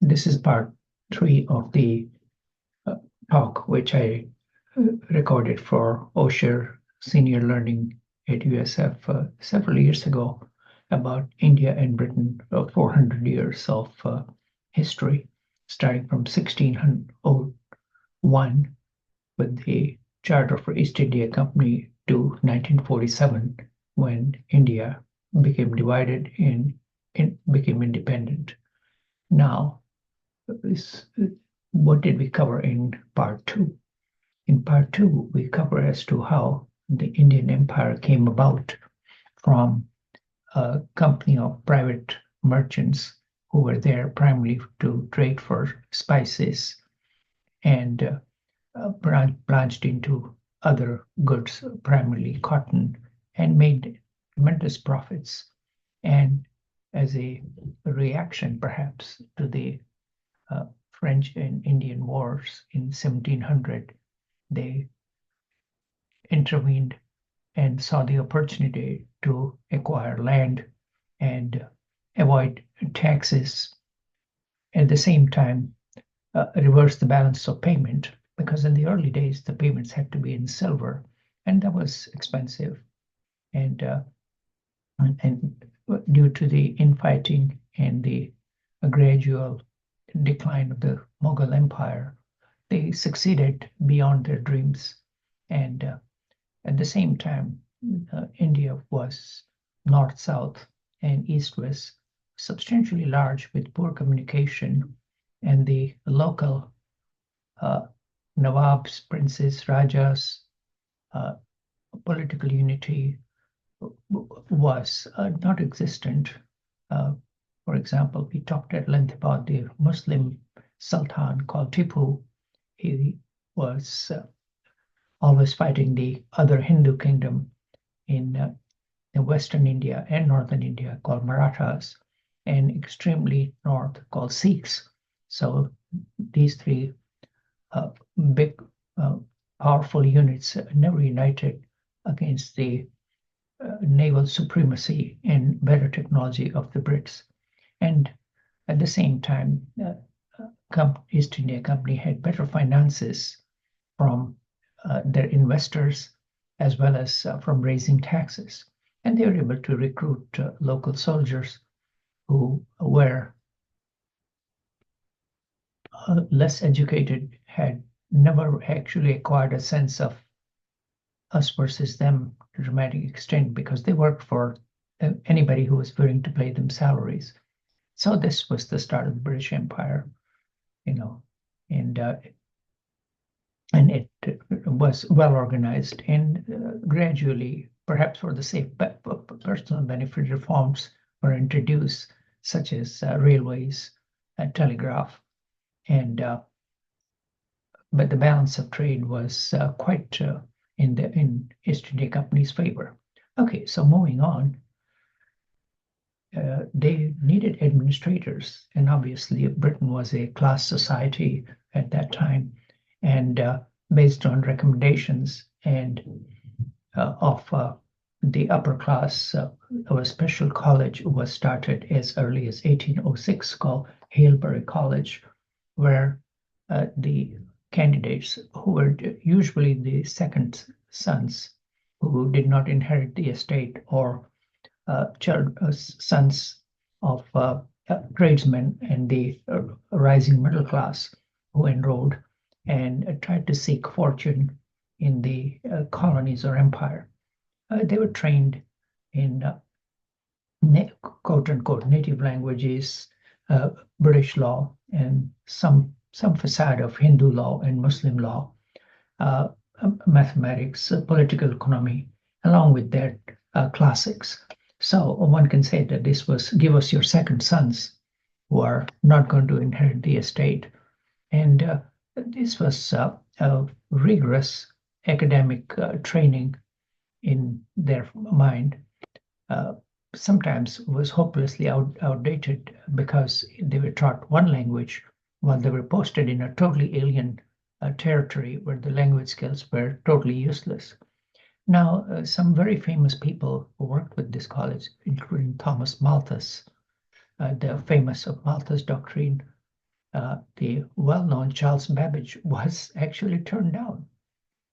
This is part 3 of the talk, which I recorded for Osher Senior Learning at USF several years ago about India and Britain, 400 years of history, starting from 1601 with the Charter for East India Company to 1947, when India became divided and became independent. Now, what did we cover in part 2? In part 2, we cover as to how the Indian Empire came about from a company of private merchants who were there primarily to trade for spices and branched into other goods, primarily cotton, and made tremendous profits. And as a reaction, perhaps, to the French and Indian Wars in 1700, they intervened and saw the opportunity to acquire land and avoid taxes. At the same time, reverse the balance of payment, because in the early days, the payments had to be in silver, and that was expensive. And due to the infighting and the gradual decline of the Mughal Empire, they succeeded beyond their dreams. And at the same time, India was north-south and east-west, substantially large with poor communication, and the local Nawabs, princes, Rajas, political unity was not existent. For example, we talked at length about the Muslim Sultan called Tipu. He was always fighting the other Hindu kingdom in Western India and Northern India called Marathas, and extremely north called Sikhs. So these three big, powerful units never united against the naval supremacy and better technology of the Brits. And at the same time, East India Company had better finances from their investors, as well as from raising taxes. And they were able to recruit local soldiers who were less educated, had never actually acquired a sense of us versus them to a dramatic extent, because they worked for anybody who was willing to pay them salaries. So this was the start of the British Empire, and it was well organized, and gradually, perhaps for the sake of personal benefit, reforms were introduced, such as railways and telegraph, but the balance of trade was quite in East India Company's favor. Okay, so moving on. They needed administrators, and obviously Britain was a class society at that time, and based on recommendations and of the upper class, a special college was started as early as 1806 called Hailbury College, where the candidates, who were usually the second sons who did not inherit the estate, or sons of tradesmen and the rising middle class, who enrolled and tried to seek fortune in the colonies or empire. They were trained in quote unquote native languages, British law, and some facade of Hindu law and Muslim law, mathematics, political economy, along with their classics. So one can say that this was give us your second sons who are not going to inherit the estate. And this was a rigorous academic training in their mind. Sometimes was hopelessly outdated, because they were taught one language while they were posted in a totally alien territory where the language skills were totally useless. Now, some very famous people who worked with this college, including Thomas Malthus, the famous Malthus doctrine, the well-known Charles Babbage was actually turned down.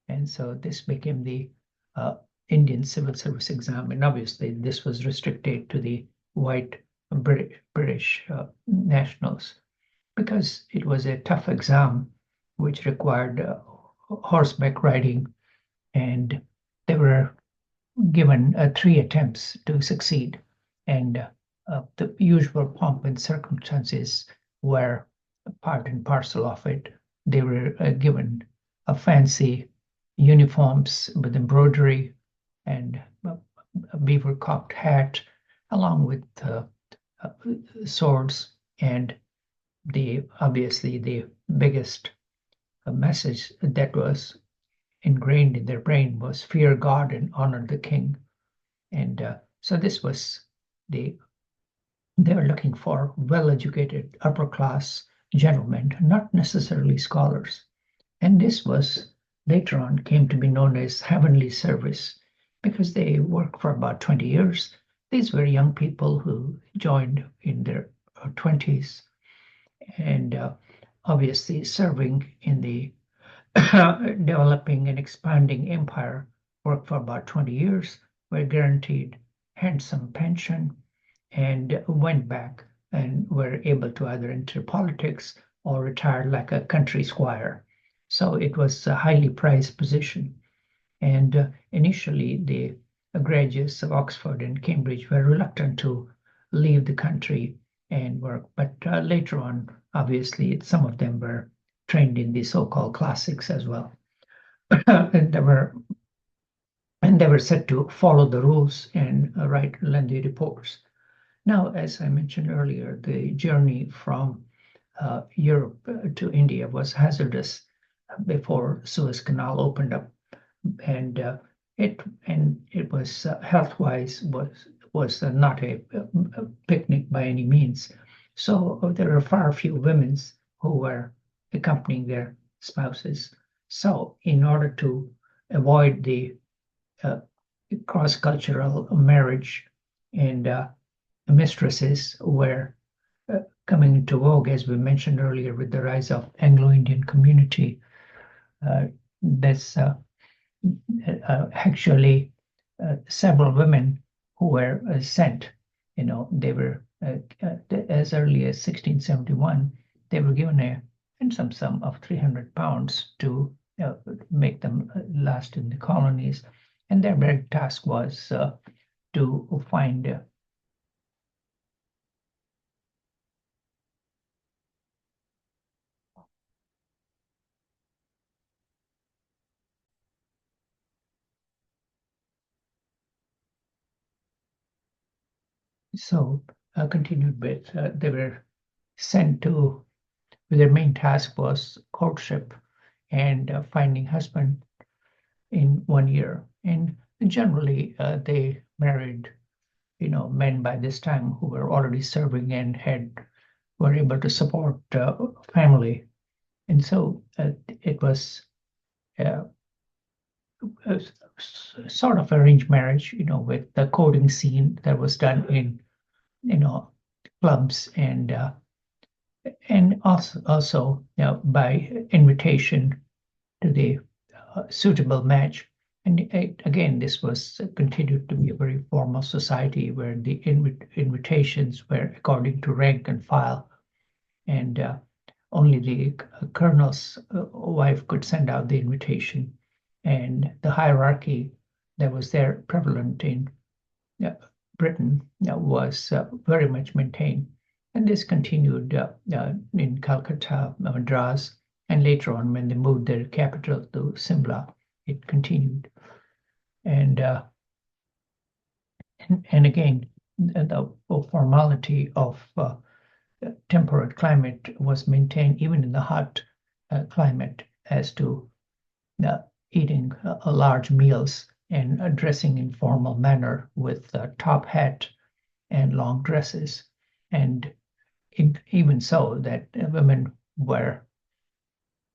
And so this became the Indian Civil Service exam. And obviously, this was restricted to the white British nationals because it was a tough exam which required horseback riding, and they were given 3 attempts to succeed. And the usual pomp and circumstances were part and parcel of it. They were given a fancy uniforms with embroidery and a beaver cocked hat, along with swords. And obviously the biggest message that was ingrained in their brain was fear God and honor the king. And so this was they were looking for well-educated upper class gentlemen, not necessarily scholars. And this was later on came to be known as heavenly service because they worked for about 20 years. These were young people who joined in their 20s and obviously serving in the developing and expanding empire, worked for about 20 years, were guaranteed handsome pension, and went back and were able to either enter politics or retire like a country squire. So it was a highly prized position. And initially, the graduates of Oxford and Cambridge were reluctant to leave the country and work. But later on, obviously, some of them were trained in the so-called classics as well. and they were set to follow the rules and write lengthy reports. Now, as I mentioned earlier, the journey from Europe to India was hazardous before Suez Canal opened up, and it was health-wise was not a picnic by any means. So there were far few women who were accompanying their spouses. So in order to avoid the cross-cultural marriage and mistresses were coming into vogue, as we mentioned earlier, with the rise of Anglo-Indian community. There's actually several women who were sent. They were as early as 1671. They were given a handsome sum of 300 pounds to make them last in the colonies, and their very task was to find So continued with they were sent to their main task was courtship and finding husband in 1 year. And generally they married men by this time who were already serving and were able to support family. And so it was a sort of arranged marriage, with the courting scene that was done in clubs and also by invitation to the suitable match. And again, this was continued to be a very formal society where the invitations were according to rank and file, and only the colonel's wife could send out the invitation, and the hierarchy that was there prevalent in Britain was very much maintained. And this continued in Calcutta, Madras, and later on when they moved their capital to Simla, it continued. And again, the formality of temperate climate was maintained even in the hot climate as to eating large meals and dressing in formal manner with a top hat and long dresses. And even so that women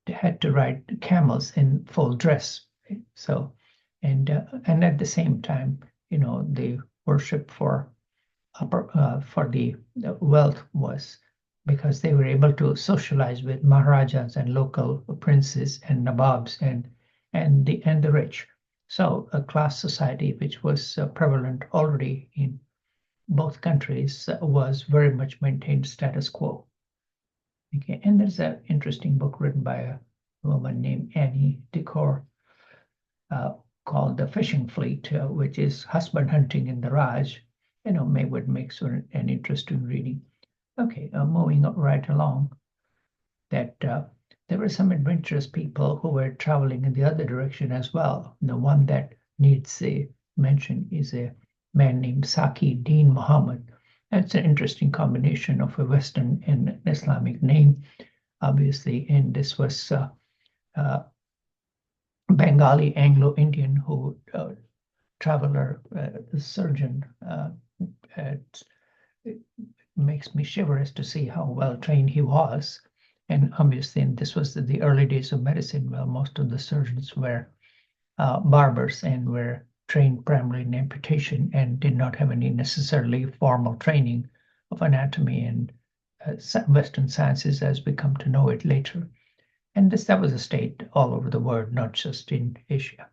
had to ride camels in full dress. So, and at the same time, the worship for for the wealth was because they were able to socialize with Maharajas and local princes and Nawabs and the rich. So a class society which was prevalent already in both countries was very much maintained status quo. Okay, and there's an interesting book written by a woman named Annie Decore called The Fishing Fleet, which is husband hunting in the Raj. Would make sort of an interesting reading. Okay, moving right along, that there were some adventurous people who were traveling in the other direction as well. The one that needs a mention is a man named Saki Din Muhammad. That's an interesting combination of a Western and an Islamic name, obviously, and this was Bengali Anglo-Indian who traveler, surgeon. It makes me shiver as to see how well trained he was. And obviously, and this was the early days of medicine. Well, most of the surgeons were barbers and were trained primarily in amputation and did not have any necessarily formal training of anatomy and Western sciences as we come to know it later. And that was a state all over the world, not just in Asia.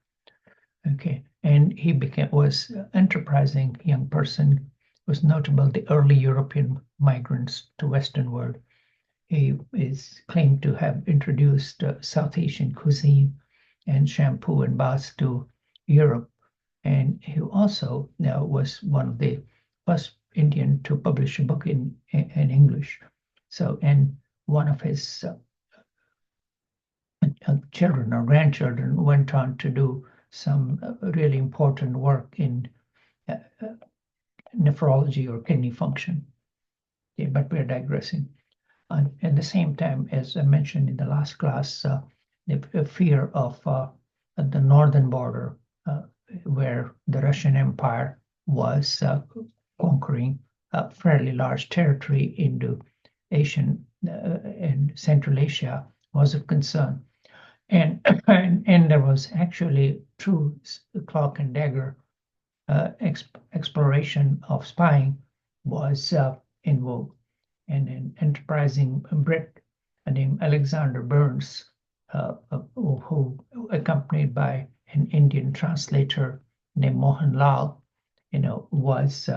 Okay, and he was enterprising young person, was notable the early European migrants to Western world. He is claimed to have introduced South Asian cuisine and shampoo and baths to Europe, and he also was one of the first Indian to publish a book in English. So, and one of his children or grandchildren went on to do some really important work in nephrology or kidney function. Okay, but we're digressing. At the same time, as I mentioned in the last class, the fear of the northern border, where the Russian Empire was conquering a fairly large territory into Asian and Central Asia, was of concern. And there was actually true cloak and dagger exploration of spying was in vogue. And an enterprising Brit named Alexander Burns, who accompanied by an Indian translator named Mohan Lal, was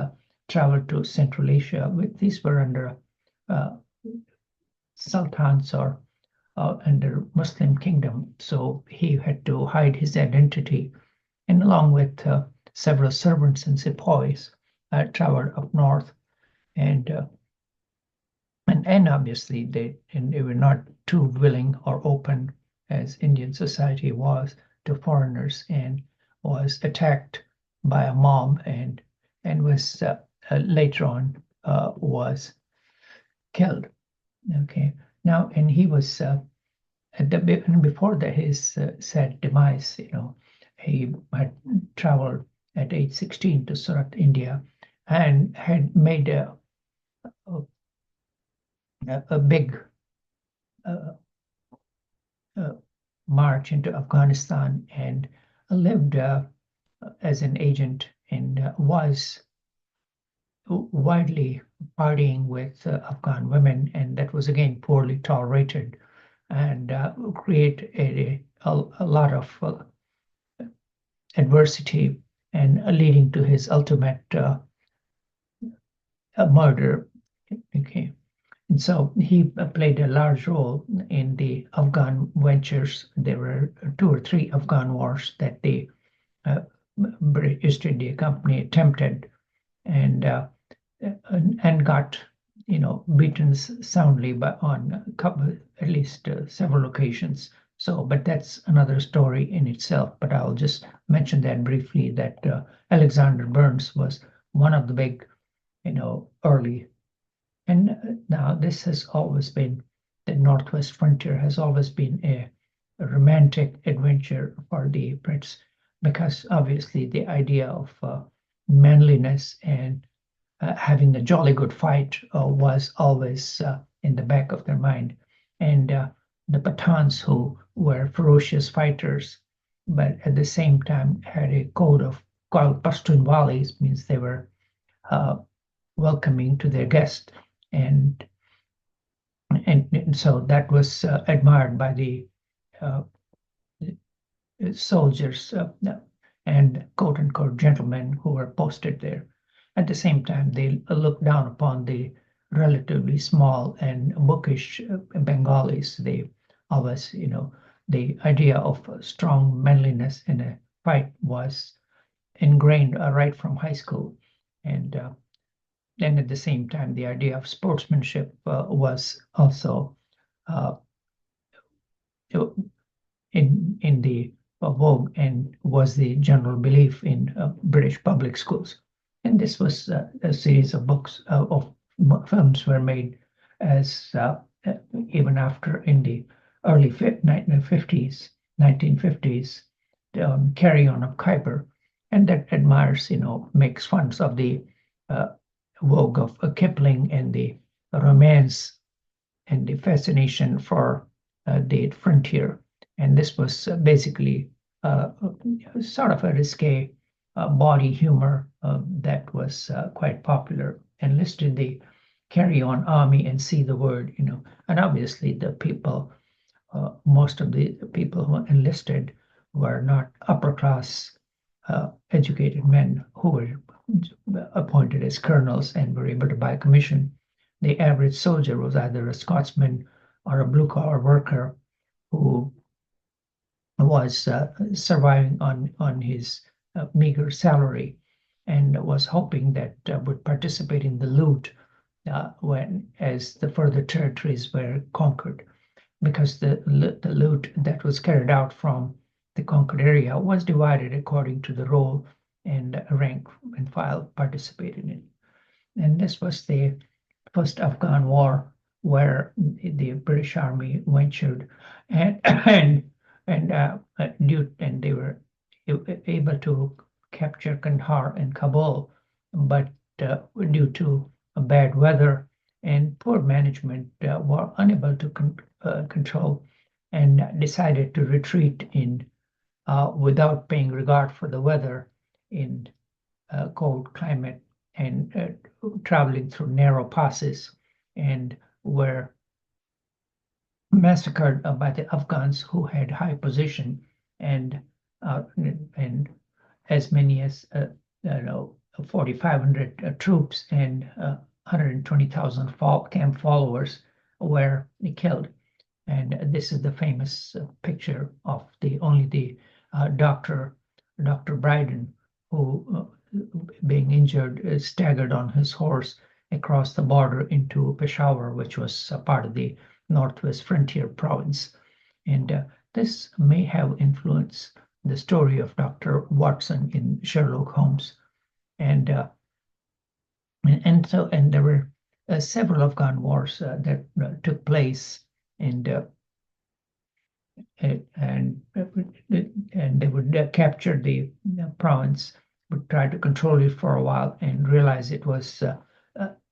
traveled to Central Asia. These were under sultans or under Muslim kingdom, so he had to hide his identity, and along with several servants and sepoys, traveled up north, and obviously they were not too willing or open as Indian society was to foreigners, and was attacked by a mob and was later on was killed. Okay, now, and he was before his sad demise, he had traveled at age 16 to Surat, India, and had made a big march into Afghanistan and lived as an agent and was widely partying with Afghan women, and that was again poorly tolerated and created a lot of adversity and leading to his ultimate murder. Okay. And so he played a large role in the Afghan ventures. There were 2 or 3 Afghan wars that the British East India Company attempted and got beaten soundly on at least several occasions. So, but that's another story in itself. But I'll just mention that briefly, that Alexander Burns was one of the big, early. And now this has always been, the Northwest frontier has always been a romantic adventure for the Brits, because obviously the idea of manliness and having a jolly good fight was always in the back of their mind. And the Pathans, who were ferocious fighters, but at the same time had a code of called Pashtunwalis, means they were welcoming to their guests, and so that was admired by the soldiers and quote unquote gentlemen who were posted there. At the same time, they looked down upon the relatively small and bookish Bengalis. They always, the idea of strong manliness in a fight was ingrained right from high school. And then at the same time, the idea of sportsmanship was also in the vogue and was the general belief in British public schools. And this was a series of books of films were made as even after in the early 1950s, Carry On of Khyber, and that admires, makes fun of the vogue of Kipling and the romance and the fascination for the frontier. And this was basically sort of a risque body humor that was quite popular, and listed the Carry On Army and See the Word, and obviously the people, most of the people who enlisted were not upper class educated men who were appointed as colonels and were able to buy commission. The average soldier was either a Scotsman or a blue-collar worker who was surviving on his meager salary, and was hoping that would participate in the loot as the further territories were conquered, because the loot that was carried out from the conquered area was divided according to the role and rank and file participated in. And this was the first Afghan war where the British Army ventured, and they were able to capture Kandahar and Kabul, but due to bad weather and poor management, were unable to control, and decided to retreat in without paying regard for the weather in cold climate, and traveling through narrow passes, and were massacred by the Afghans who had high position, and as many as 4,500 troops and 120,000 camp followers were killed. And this is the famous picture of the Dr. Bryden, who, being injured, staggered on his horse across the border into Peshawar, which was a part of the Northwest Frontier Province. And this may have influenced the story of Dr. Watson in Sherlock Holmes. And there were several Afghan wars that took place, and they would capture the province, would try to control it for a while, and realize it was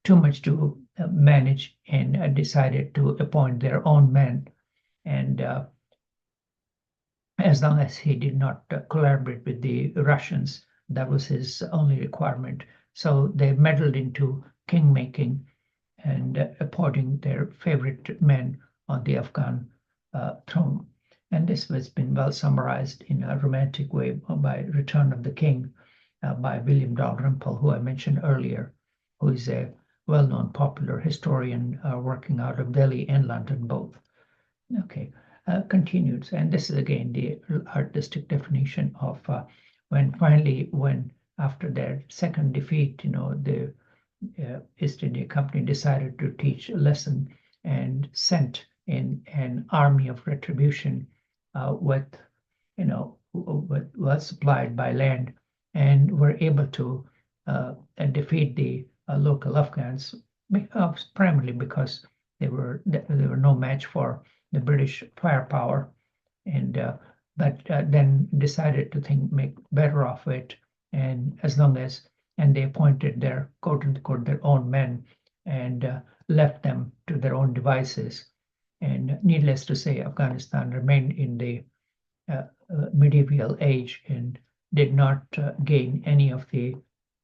too much to manage, and decided to appoint their own men. And as long as he did not collaborate with the Russians, that was his only requirement. So they meddled into king-making and appointing their favorite men on the Afghan throne. And this has been well summarized in a romantic way by Return of the King by William Dalrymple, who I mentioned earlier, who is a well-known popular historian working out of Delhi and London both. Okay, continued. And this is again the artistic definition of when after their second defeat, the East India Company decided to teach a lesson and sent in an army of retribution with well supplied by land, and were able to defeat the local Afghans, primarily because they were no match for the British firepower, and but then decided to make better of it, and they appointed their quote unquote their own men, and left them to their own devices. And needless to say, Afghanistan remained in the medieval age and did not gain any of the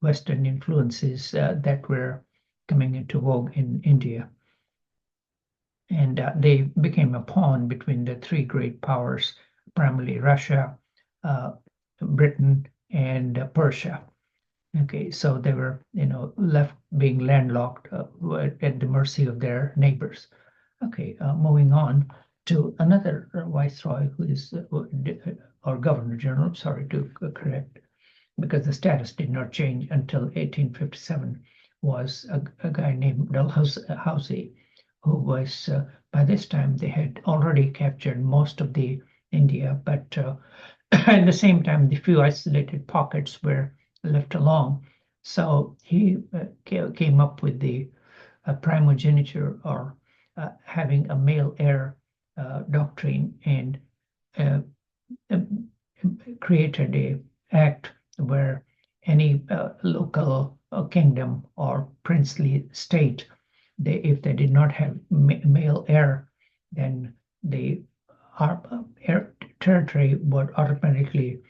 Western influences that were coming into vogue in India. And they became a pawn between the three great powers, primarily Russia, Britain, and Persia. Okay, so they were, left being landlocked at the mercy of their neighbors. Okay, moving on to another viceroy who is, or governor general, sorry to correct, because the status did not change until 1857, was a guy named Dalhousie, who was, by this time, they had already captured most of the India, but at the same time, the few isolated pockets were left alone. So he came up with the primogeniture, or having a male heir doctrine, and uh, created a act where any local kingdom or princely state, if they did not have male heir, then the territory would automatically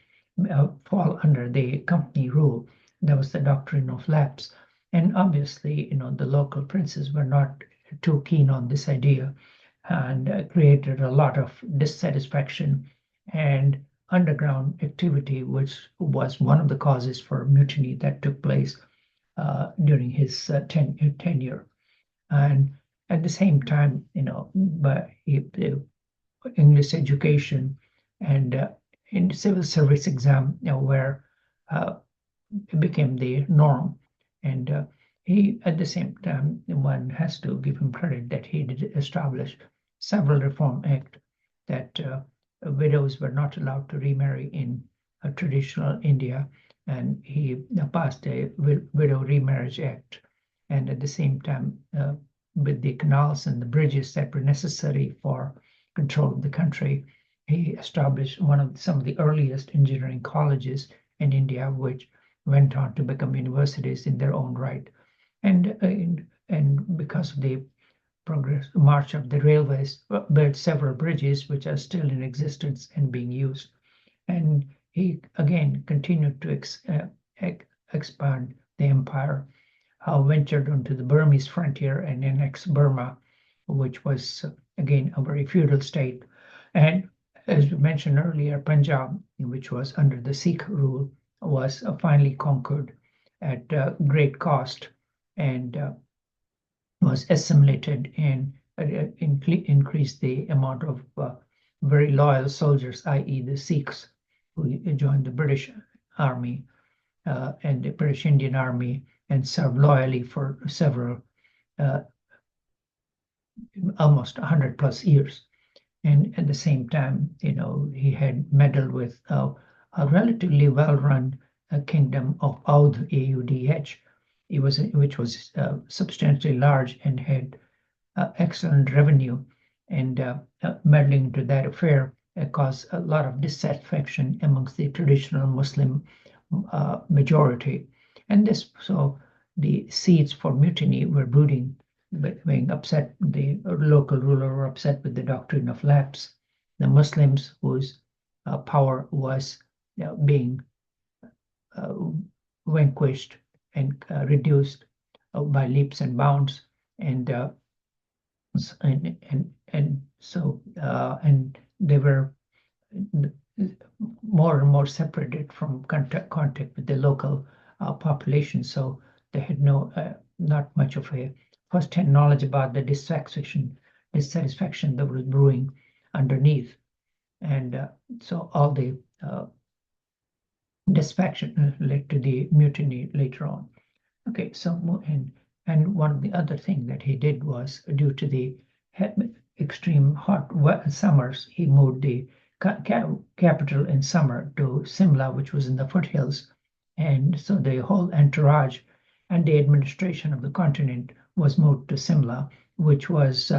fall under the company rule. That was the doctrine of lapse. And obviously, the local princes were not too keen on this idea, and created a lot of dissatisfaction and underground activity, which was one of the causes for mutiny that took place during his tenure. And at the same time, by English education and in civil service exam, where it became the norm. And he, at the same time, one has to give him credit that he did establish several reform acts that widows were not allowed to remarry in traditional India, and he passed a Widow Remarriage Act. And at the same time, with the canals and the bridges that were necessary for control of the country, he established some of the earliest engineering colleges in India, which went on to become universities in their own right. And because of the march of the railways, built several bridges which are still in existence and being used. And he again continued to expand the empire, ventured onto the Burmese frontier and annexed Burma, which was again a very feudal state. And as we mentioned earlier, Punjab, which was under the Sikh rule, was finally conquered at great cost, and was assimilated and increased the amount of very loyal soldiers, i.e. the Sikhs, who joined the British Army and the British Indian Army and served loyally for several, almost 100 plus years. And at the same time, he had meddled with a relatively well-run kingdom of Audh, A-U-D-H, which was substantially large and had excellent revenue. And meddling into that affair caused a lot of dissatisfaction amongst the traditional Muslim majority. And so the seeds for mutiny were brooding, but being upset. The local ruler were upset with the doctrine of lapse. The Muslims, whose power was being vanquished and reduced by leaps and bounds, and so they were more and more separated from contact with the local population. So they had not much of a first-hand knowledge about the dissatisfaction that was brewing underneath, and so all the dissatisfaction led to the mutiny later on. Okay, so and one of the other things that he did was, due to the extreme hot summers, he moved the capital in summer to Simla, which was in the foothills, and so the whole entourage and the administration of the continent was moved to Simla, which was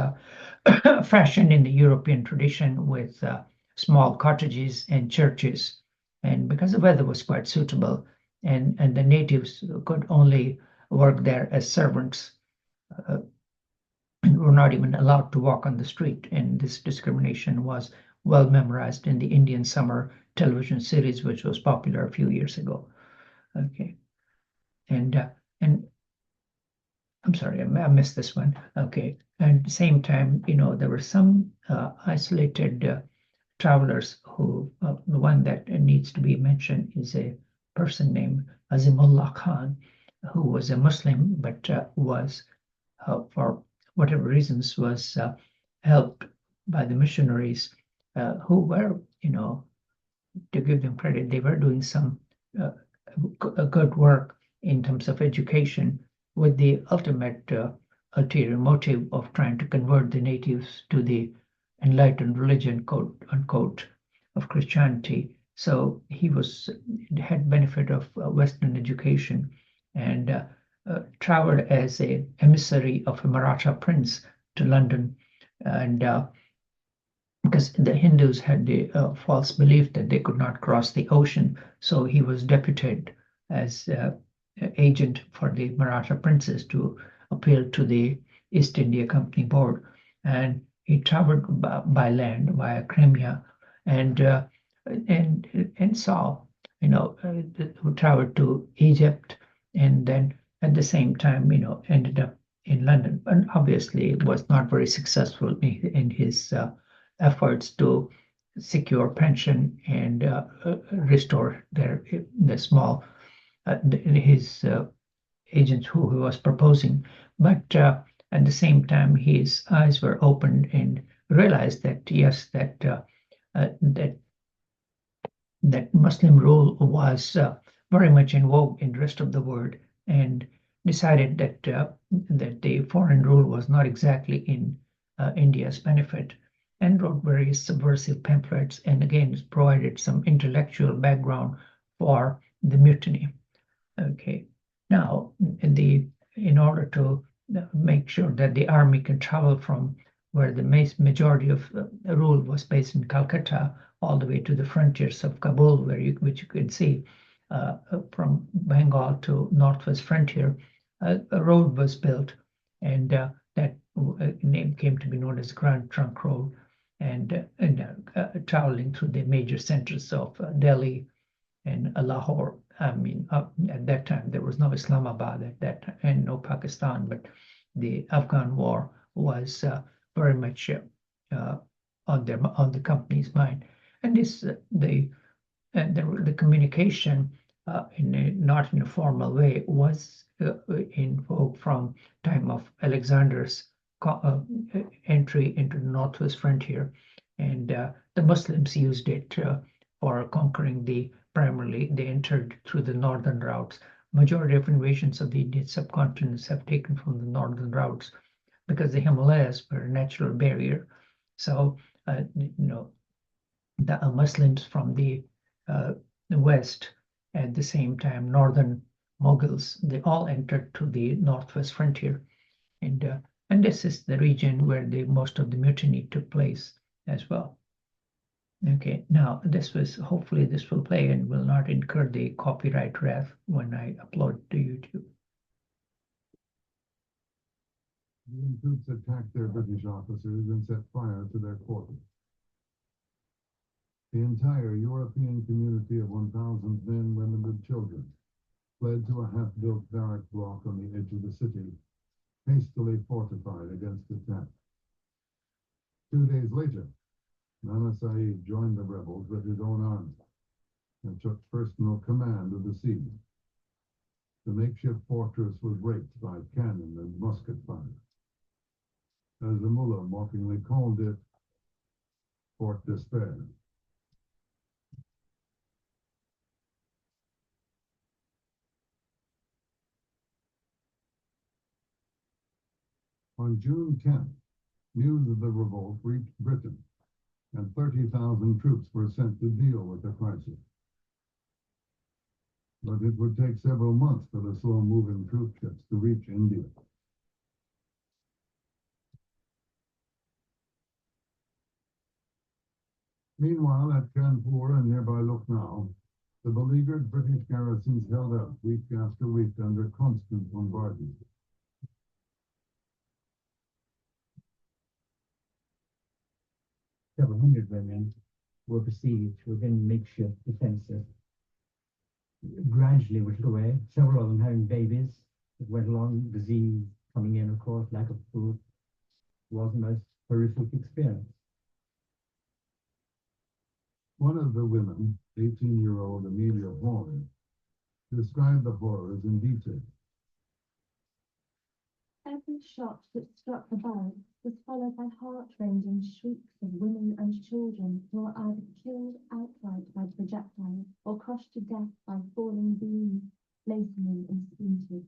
fashioned in the European tradition with small cottages and churches. And because the weather was quite suitable, and the natives could only work there as servants, and were not even allowed to walk on the street. And this discrimination was well memorized in the Indian Summer television series, which was popular a few years ago. Okay, and I'm sorry, I missed this one. Okay. And at the same time, there were some isolated travelers who, the one that needs to be mentioned is a person named Azimullah Khan, who was a Muslim, but was, for whatever reasons, was helped by the missionaries who were, to give them credit, they were doing some good work in terms of education with the ultimate ulterior motive of trying to convert the natives to the enlightened religion, quote unquote, of Christianity. So he had benefit of Western education and traveled as a emissary of a Maratha prince to London, and because the Hindus had the false belief that they could not cross the ocean, so he was deputed as agent for the Maratha princes to appeal to the East India Company Board, and he traveled by land via Crimea, and saw, traveled to Egypt, and then at the same time, ended up in London, and obviously was not very successful in his efforts to secure pension and restore the small his agents who he was proposing. But at the same time, his eyes were opened and realized that yes, that Muslim rule was very much in vogue in the rest of the world, and decided that the foreign rule was not exactly in India's benefit, and wrote various subversive pamphlets, and again provided some intellectual background for the mutiny. Okay, now in order to make sure that the army can travel from where the majority of rule was based in Calcutta all the way to the frontiers of Kabul, which you can see from Bengal to northwest frontier, a road was built, and that name came to be known as Grand Trunk Road, and traveling through the major centers of Delhi and Lahore. I mean, at that time there was no Islamabad at that time, and no Pakistan, but the Afghan war was very much on the company's mind, and the communication not in a formal way was in vogue from time of Alexander's entry into the northwest frontier, and the Muslims used it for conquering primarily they entered through the northern routes. Majority of invasions of the Indian subcontinent have taken from the northern routes because the Himalayas were a natural barrier. So, the Muslims from the west, at the same time, northern Mughals, they all entered to the northwest frontier. And this is the region where most of the mutiny took place as well. Okay, now hopefully this will play and will not incur the copyright wrath when I upload to YouTube. The troops attacked their British officers and set fire to their quarters. The entire European community of 1,000 men, women, and children fled to a half-built barrack block on the edge of the city, hastily fortified against attack. 2 days later, Nana Sahib joined the rebels with his own army and took personal command of the siege. The makeshift fortress was raked by cannon and musket fire. As the mullah mockingly called it, Fort Despair. On June 10th, news of the revolt reached Britain, and 30,000 troops were sent to deal with the crisis. But it would take several months for the slow-moving troop ships to reach India. Meanwhile, at Kanpur and nearby Lucknow, the beleaguered British garrisons held out week after week under constant bombardment. Several hundred women were besieged within makeshift defences. Gradually whittled away, several of them having babies that went along diseased, Coming in, of course, lack of food was the most horrific experience. One of the women, 18-year-old Amelia Horn, described the horrors in detail. Every shot that struck the barracks was followed by heart-rending shrieks of women and children who were either killed outright by projectiles or crushed to death by falling beams, masonry and splinters.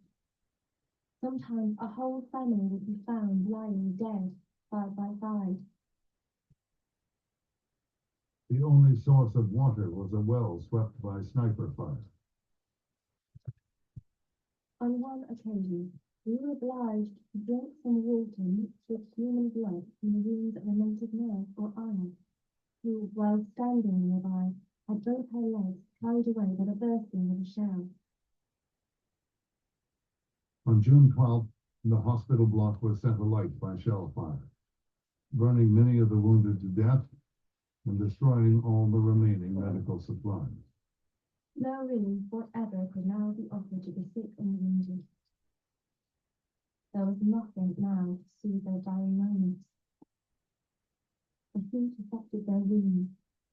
Sometimes a whole family would be found lying dead side by side. The only source of water was a well swept by sniper fire. On one occasion, we were obliged to drink some water mixed with human blood from the wounds of a native nurse or ayah, who, while standing nearby, had both her legs carried away by the bursting of a shell. On June 12th, the hospital block was set alight by shell fire, burning many of the wounded to death and destroying all the remaining medical supplies. No relief whatever could now be offered to the sick and wounded. There was nothing now to soothe their dying moments. The heat affected their wounds,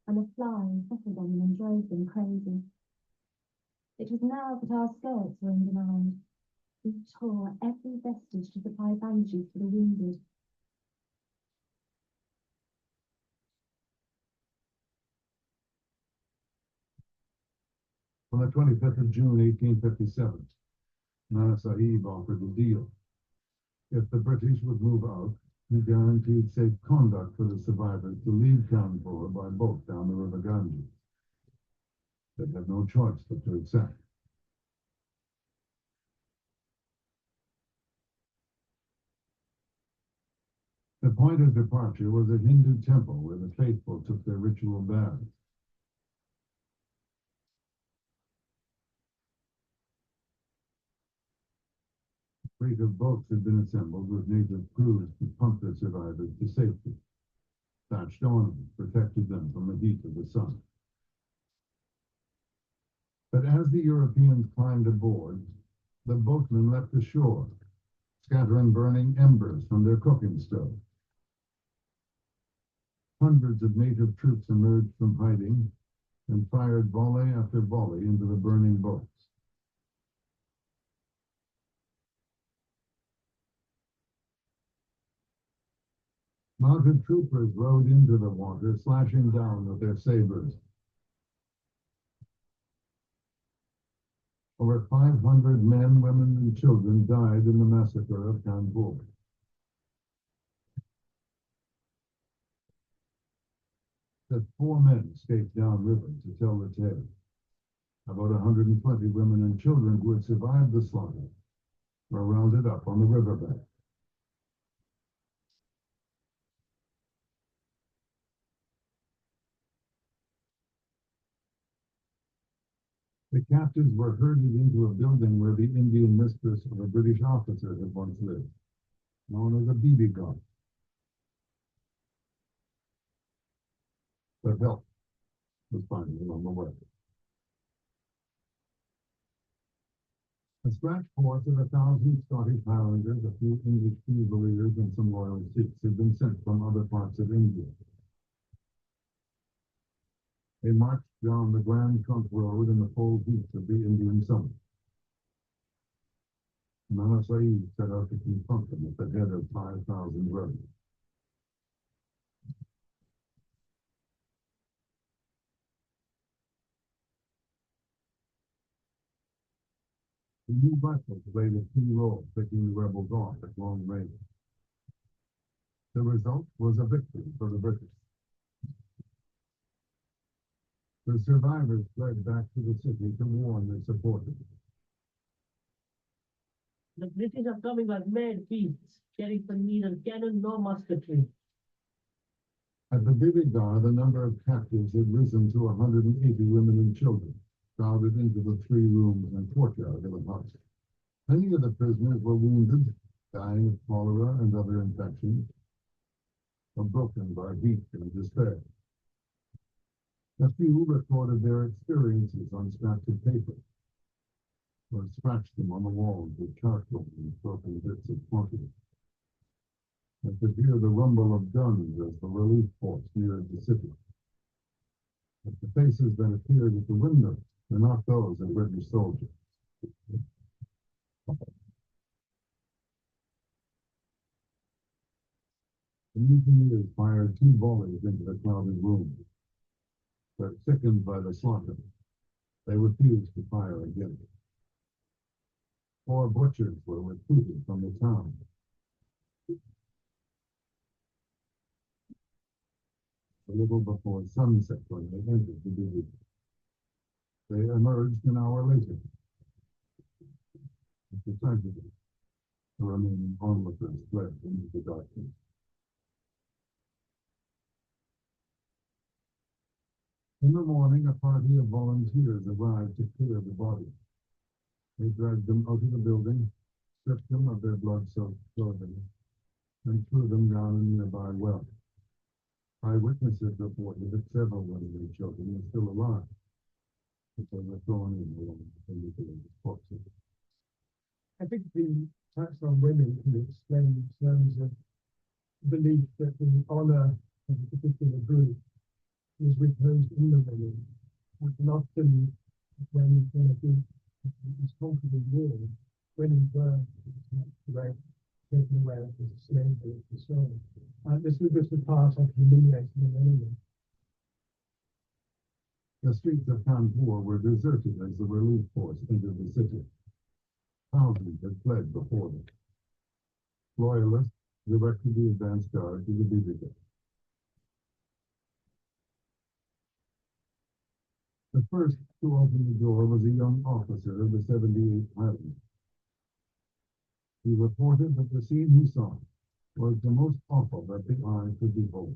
and the flies settled on them and drove them crazy. It was now that our skirts were in demand. We tore every vestige to supply bandages for the wounded. On the 25th of June, 1857, Nana Sahib offered a deal. If the British would move out, he guaranteed safe conduct for the survivors to leave Kanpur by boat down the River Ganges. They had no choice but to accept. The point of departure was a Hindu temple where the faithful took their ritual baths. A fleet of boats had been assembled with native crews to pump the survivors to safety. Thatched awnings protected them from the heat of the sun. But as the Europeans climbed aboard, the boatmen leapt ashore, scattering burning embers from their cooking stove. Hundreds of native troops emerged from hiding and fired volley after volley into the burning boats. Mounted troopers rode into the water, slashing down with their sabers. Over 500 men, women, and children died in the massacre of Kanpur. Just 4 men escaped downriver to tell the tale. About 120 women and children who had survived the slaughter were rounded up on the riverbank. The captives were herded into a building where the Indian mistress of a British officer had once lived, known as a Bibi Gar. But help was finally on the way. A scratch force of 1,000 Scottish Highlanders, a few English Fusiliers, and some loyal Sikhs had been sent from other parts of India. They marched down the Grand Trunk Road in the full heat of the Indian summer. Nana Sahib set out to confront them at the head of 5,000 rebels. The new rifles played a key role picking the rebels off at long range. The result was a victory for the British. The survivors fled back to the city to warn their supporters. The British are coming like mad beasts, carrying for neither cannon nor musketry. At the Bibi Gar, the number of captives had risen to 180 women and children, crowded into the 3 rooms and courtyard of the house. Many of the prisoners were wounded, dying of cholera and other infections, or broken by heat and despair. A few recorded their experiences on scraps of paper. or scratched them on the walls with charcoal and broken bits of pottery. I could hear the rumble of guns as the relief force neared the city. But the faces that appeared at the windows were not those of British soldiers. The mutineers fired 2 volleys into the crowded room. But sickened by the slaughter, they refused to fire again. 4 butchers were recruited from the town. A little before sunset when they entered the village. They emerged an hour later. After tragedy, the remaining onlookers fled into the darkness. In the morning, a party of volunteers arrived to clear the bodies. They dragged them out of the building, stripped them of their blood-soaked clothing, and threw them down a nearby well. Eyewitnesses reported that several women and children were still alive, but they were thrown in along with the mutilated corpses. I think the tax on women can be explained in terms of belief that the honour of a particular group is reposed in the women. And often when a group is conquered in war, women were taken away as slavery and so on. This was just a part of humiliating them anyway. The streets of Kanpur were deserted as the relief force entered the city. Thousands had fled before them. Loyalists directed the advance guard to the Bibiga. The first to open the door was a young officer of the 78th Highlanders. He reported that the scene he saw was the most awful that the eye could behold.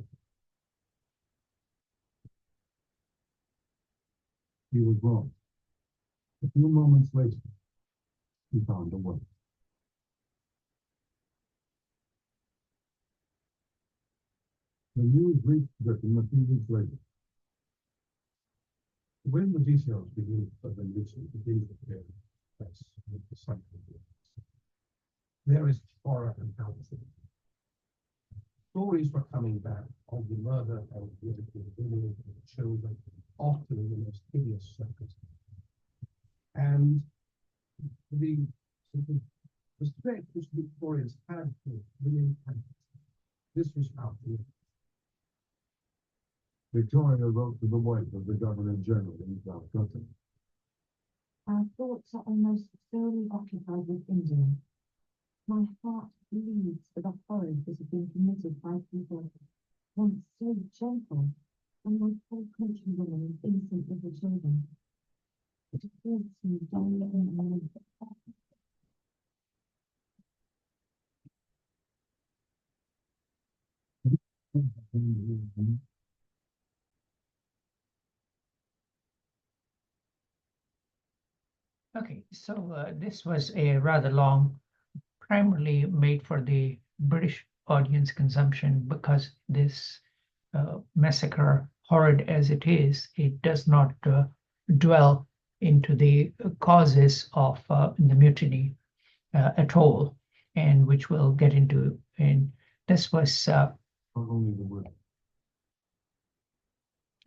He was wrong. A few moments later, he found a way. The news reached Britain a few weeks later. When the details of the incident begin to appear, that's the cycle. There is horror and counseling. Stories were coming back of the murder of women and children, often in the most hideous circumstances. And the respect which Victorians had for women, this was out there. Victoria wrote to the wife of the Governor General in Calcutta. Our thoughts are almost solely occupied with India. My heart bleeds for the horrors that have been committed by people once so gentle, and my poor countrywomen and innocent little children. It hurts me day and night. Okay, so this was a rather long, primarily made for the British audience consumption because this massacre, horrid as it is, it does not dwell into the causes of the mutiny at all, and which we'll get into. And this was Not only the word.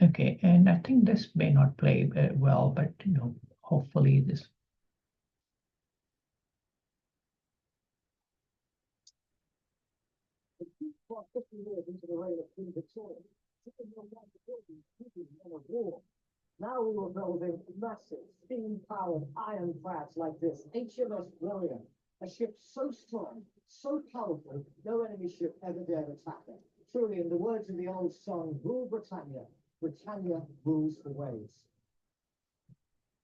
okay, and I think this may not play well, but hopefully this. For 50 years into the reign of Queen Victoria, now we were building massive steam-powered ironclads like this, HMS Brilliant, a ship so strong, so powerful, no enemy ship ever dared attack it. Truly, in the words of the old song, Rule Britannia, Britannia rules the waves.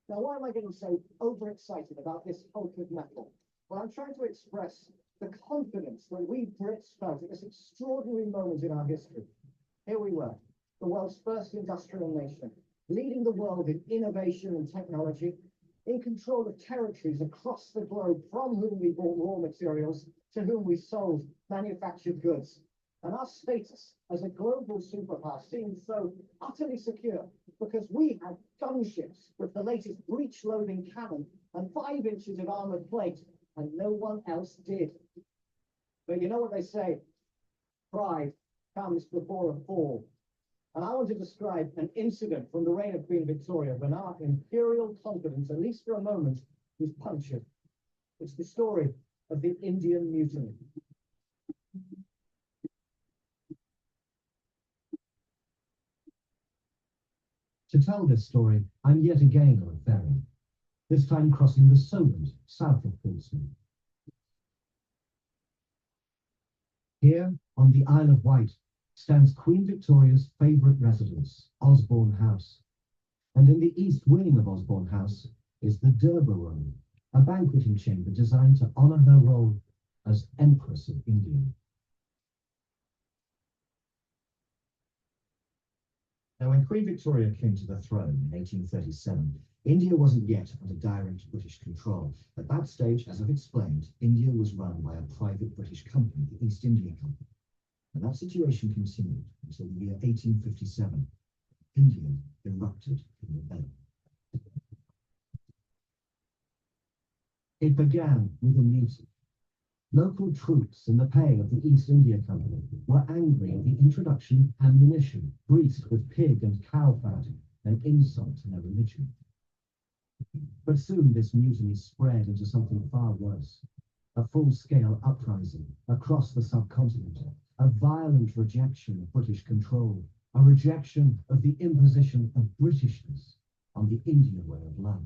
Now, why am I getting so overexcited about this hulk of metal? Well, I'm trying to express the confidence that we Brits felt at this extraordinary moment in our history. Here we were, the world's first industrial nation, leading the world in innovation and technology, in control of territories across the globe from whom we bought raw materials, to whom we sold manufactured goods. And our status as a global superpower seemed so utterly secure because we had gunships with the latest breech-loading cannon and 5 inches of armored plate, and no one else did. But you know what they say? Pride comes before a fall. And I want to describe an incident from the reign of Queen Victoria when our imperial confidence, at least for a moment, was punctured. It's the story of the Indian Mutiny. To tell this story, I'm yet again on a ferry, this time crossing the Solent, south of Portsmouth. Here, on the Isle of Wight, stands Queen Victoria's favourite residence, Osborne House. And in the east wing of Osborne House is the Durbar Room, a banqueting chamber designed to honour her role as Empress of India. Now, when Queen Victoria came to the throne in 1837, India wasn't yet under direct British control. At that stage, as I've explained, India was run by a private British company, the East India Company. And that situation continued until the year 1857. India erupted in rebellion. It began with a mutiny. Local troops in the pay of the East India Company were angry at the introduction of ammunition greased with pig and cow fat, an insult to their religion. But soon this mutiny spread into something far worse, a full-scale uprising across the subcontinent, a violent rejection of British control, a rejection of the imposition of Britishness on the Indian way of life.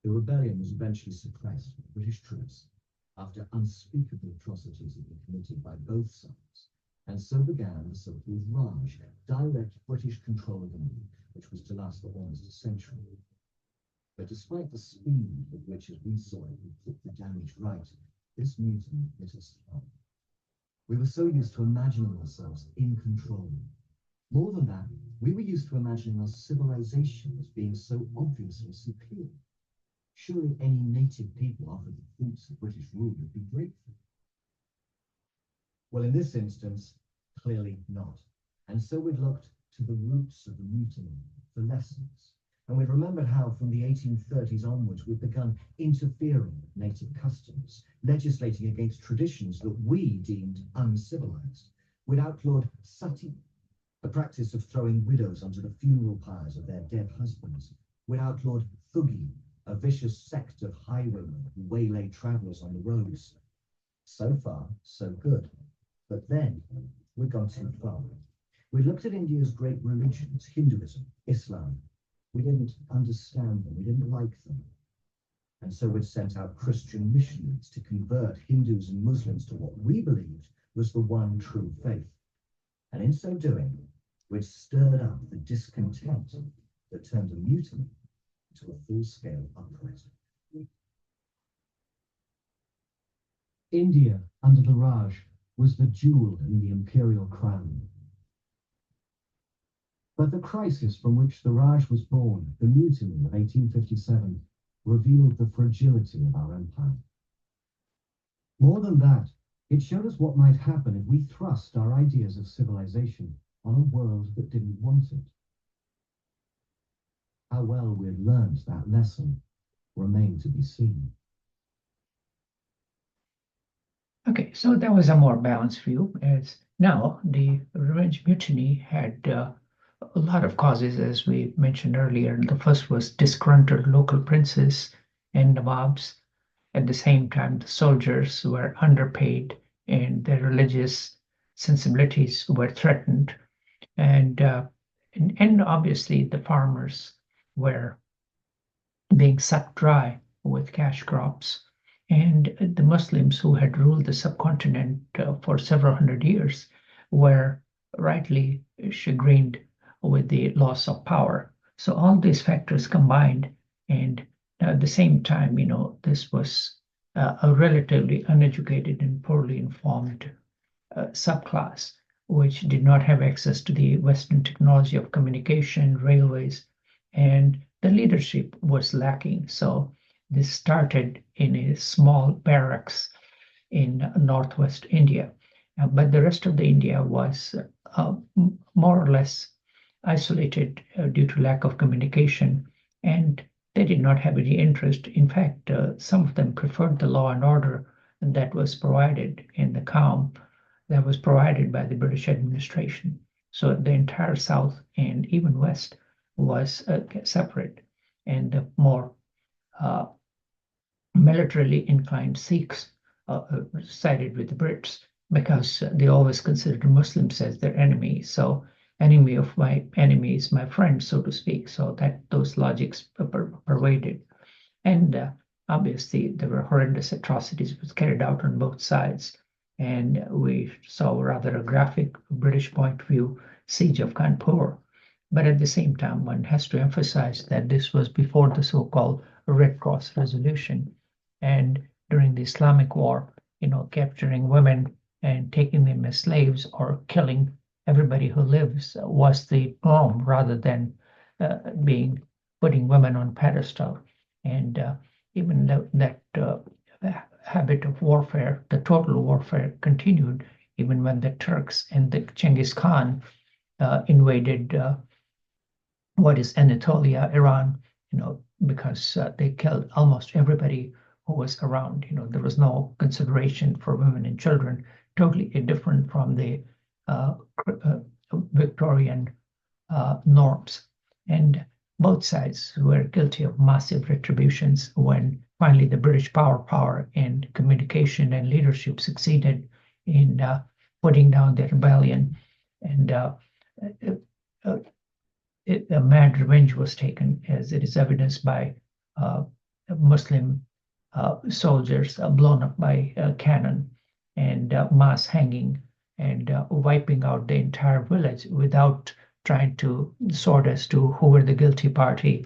The rebellion was eventually suppressed by British troops after unspeakable atrocities had been committed by both sides, and so began the so-called Raj, direct British control of India, which was to last for almost a century. But despite the speed with which, as we saw it, we put the damage right, this mutiny hit us hard. We were so used to imagining ourselves in control. More than that, we were used to imagining our civilization as being so obviously superior. Surely any native people offered the fruits of British rule would be grateful. Well, in this instance, clearly not. And so we've looked to the roots of the mutiny for lessons. And we've remembered how from the 1830s onwards we've begun interfering with native customs, legislating against traditions that we deemed uncivilized. We'd outlawed sati, the practice of throwing widows onto the funeral pyres of their dead husbands. We'd outlawed thugi, a vicious sect of highwaymen who waylay travellers on the roads. So far, so good. But then, we'd gone too far. We looked at India's great religions, Hinduism, Islam. We didn't understand them, we didn't like them. And so we'd sent out Christian missionaries to convert Hindus and Muslims to what we believed was the one true faith. And in so doing, we'd stirred up the discontent that turned a mutiny into a full-scale uprising. India, under the Raj, was the jewel in the imperial crown. But the crisis from which the Raj was born, the mutiny of 1857, revealed the fragility of our empire. More than that, it showed us what might happen if we thrust our ideas of civilization on a world that didn't want it. How well we had learned that lesson remained to be seen. Okay, so that was a more balanced view. As now, the Revenge Mutiny had a lot of causes, as we mentioned earlier. The first was disgruntled local princes and nawabs. At the same time, the soldiers were underpaid and their religious sensibilities were threatened. And obviously, the farmers were being sucked dry with cash crops. And the Muslims who had ruled the subcontinent for several hundred years were rightly chagrined with the loss of power. So all these factors combined, and at the same time, this was a relatively uneducated and poorly informed subclass, which did not have access to the Western technology of communication, railways, and the leadership was lacking. So This started in a small barracks in northwest India, but the rest of the India was more or less isolated due to lack of communication, and they did not have any interest. In fact, some of them preferred the law and order that was provided in the calm that was provided by the British administration. So the entire South and even West was separate, and the more militarily inclined Sikhs sided with the Brits because they always considered Muslims as their enemy. So enemy of my enemy is my friend, so to speak. So that those logics pervaded. And obviously there were horrendous atrocities was carried out on both sides. And we saw rather a graphic British point of view siege of Kanpur. But at the same time, one has to emphasize that this was before the so-called Red Cross resolution. And during the Islamic War, capturing women and taking them as slaves or killing everybody who lives was the norm rather than putting women on pedestal. And even that habit of warfare, the total warfare, continued even when the Turks and the Genghis Khan invaded what is Anatolia, Iran, because they killed almost everybody who was around. There was no consideration for women and children, totally different from the Victorian norms. And both sides were guilty of massive retributions when finally the British power and communication and leadership succeeded in putting down the rebellion. And a mad revenge was taken, as it is evidenced by Muslim soldiers blown up by cannon and mass hanging and wiping out the entire village without trying to sort as to who were the guilty party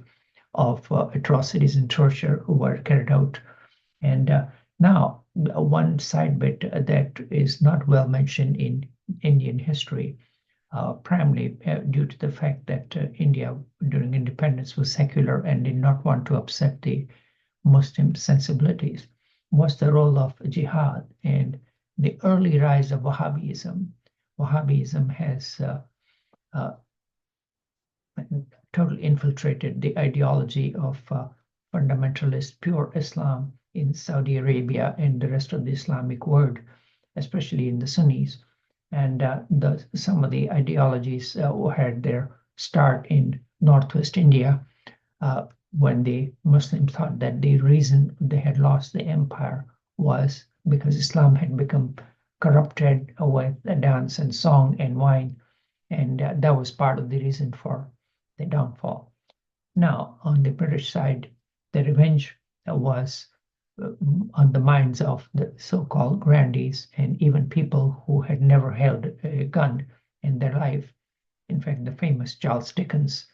of atrocities and torture who were carried out. And now, one side bit that is not well mentioned in Indian history, primarily due to the fact that India during independence was secular and did not want to upset the Muslim sensibilities, was the role of jihad and the early rise of Wahhabism. Wahhabism has totally infiltrated the ideology of fundamentalist pure Islam in Saudi Arabia and the rest of the Islamic world, especially in the Sunnis. And some of the ideologies had their start in northwest India when the Muslims thought that the reason they had lost the empire was because Islam had become corrupted with dance and song and wine, and that was part of the reason for the downfall. Now, on the British side, the revenge was on the minds of the so-called grandees and even people who had never held a gun in their life. In fact, the famous Charles Dickens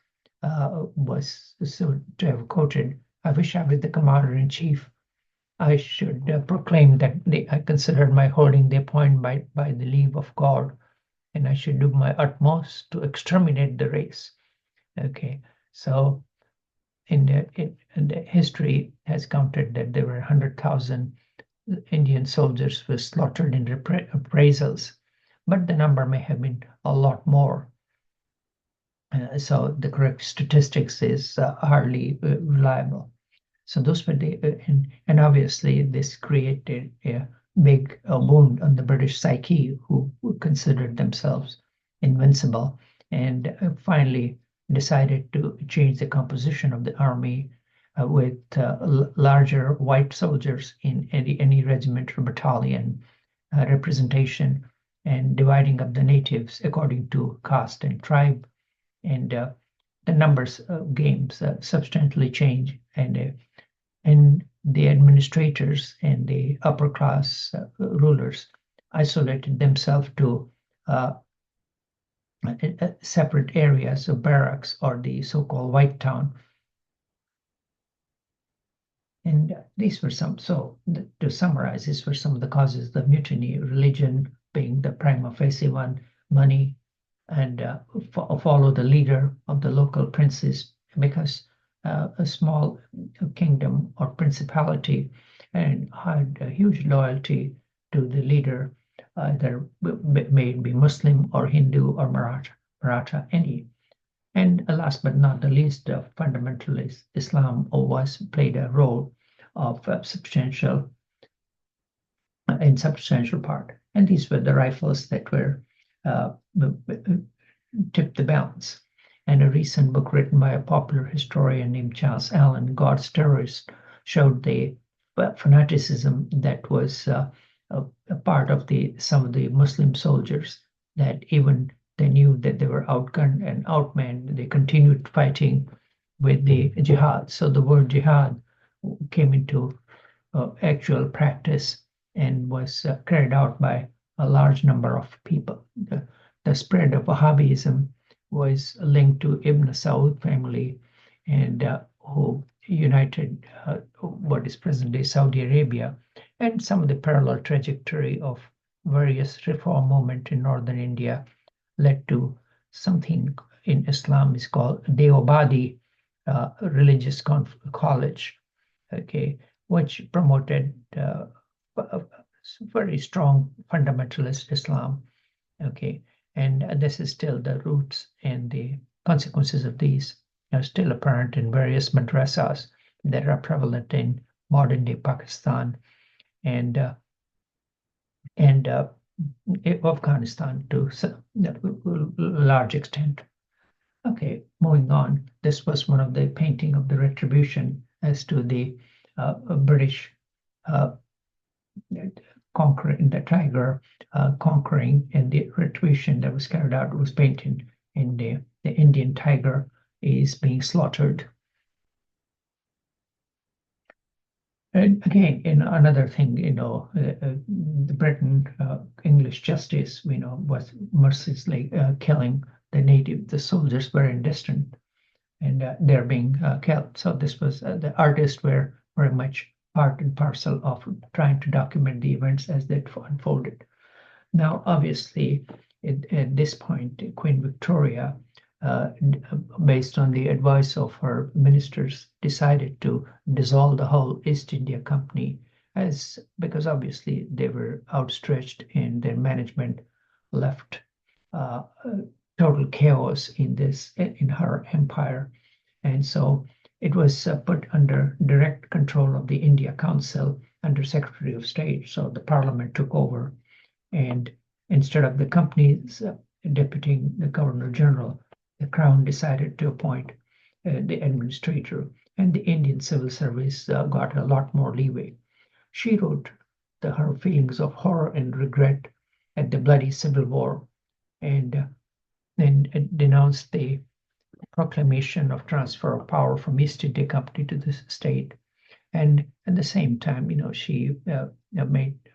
was so to have quoted, "I wish I was the commander-in-chief. I should proclaim that I considered my holding the point by the leave of God, and I should do my utmost to exterminate the race." Okay, so in the history has counted that there were 100,000 Indian soldiers who were slaughtered in reprisals, but the number may have been a lot more. So the correct statistics is hardly reliable. So those were the, and obviously this created a big wound on the British psyche, who considered themselves invincible, and finally decided to change the composition of the army with larger white soldiers in any regiment or battalion representation, and dividing up the natives according to caste and tribe. And the numbers of games substantially change, and the administrators and the upper class rulers isolated themselves to separate areas of barracks or the so-called White Town. And these were some, so to summarize, these were some of the causes of the mutiny, religion being the prima facie one, money, and follow the leader of the local princes, because a small kingdom or principality, and had a huge loyalty to the leader, either may it be Muslim or Hindu or Maratha, any. And last but not the least, fundamentalist Islam played a role of substantial part. And these were the rifles that were tipped the balance. And a recent book written by a popular historian named Charles Allen, God's Terrorists, showed the fanaticism that was a part of some of the Muslim soldiers, that even they knew that they were outgunned and outmanned, they continued fighting with the jihad. So the word jihad came into actual practice and was carried out by a large number of people. The spread of Wahhabism was linked to Ibn Saud family, and who united what is present-day Saudi Arabia, and some of the parallel trajectory of various reform movement in northern India led to something in Islam is called Deobadi religious college, okay, which promoted very strong fundamentalist Islam, okay, and this is still the roots and the consequences of these are still apparent in various madrasas that are prevalent in modern day Pakistan and Afghanistan to a large extent. Okay, moving on. This was one of the painting of the retribution as to the British conquering the tiger, conquering, and the retribution that was carried out was painted in the Indian tiger is being slaughtered. And again, in another thing, the Britain English justice, was mercilessly killing the soldiers very distant, and they're being killed. So this was the artists were very much part and parcel of trying to document the events as they unfolded. Now, obviously, at this point, Queen Victoria, based on the advice of her ministers, decided to dissolve the whole East India Company, because obviously they were outstretched and their management left total chaos in her empire, and so it was put under direct control of the India Council under Secretary of State. So the Parliament took over, and instead of the companies deputing the Governor General, the Crown decided to appoint the administrator, and the Indian civil service got a lot more leeway. She wrote her feelings of horror and regret at the bloody civil war, and then denounced the proclamation of transfer of power from East India Company to the state. And at the same time, she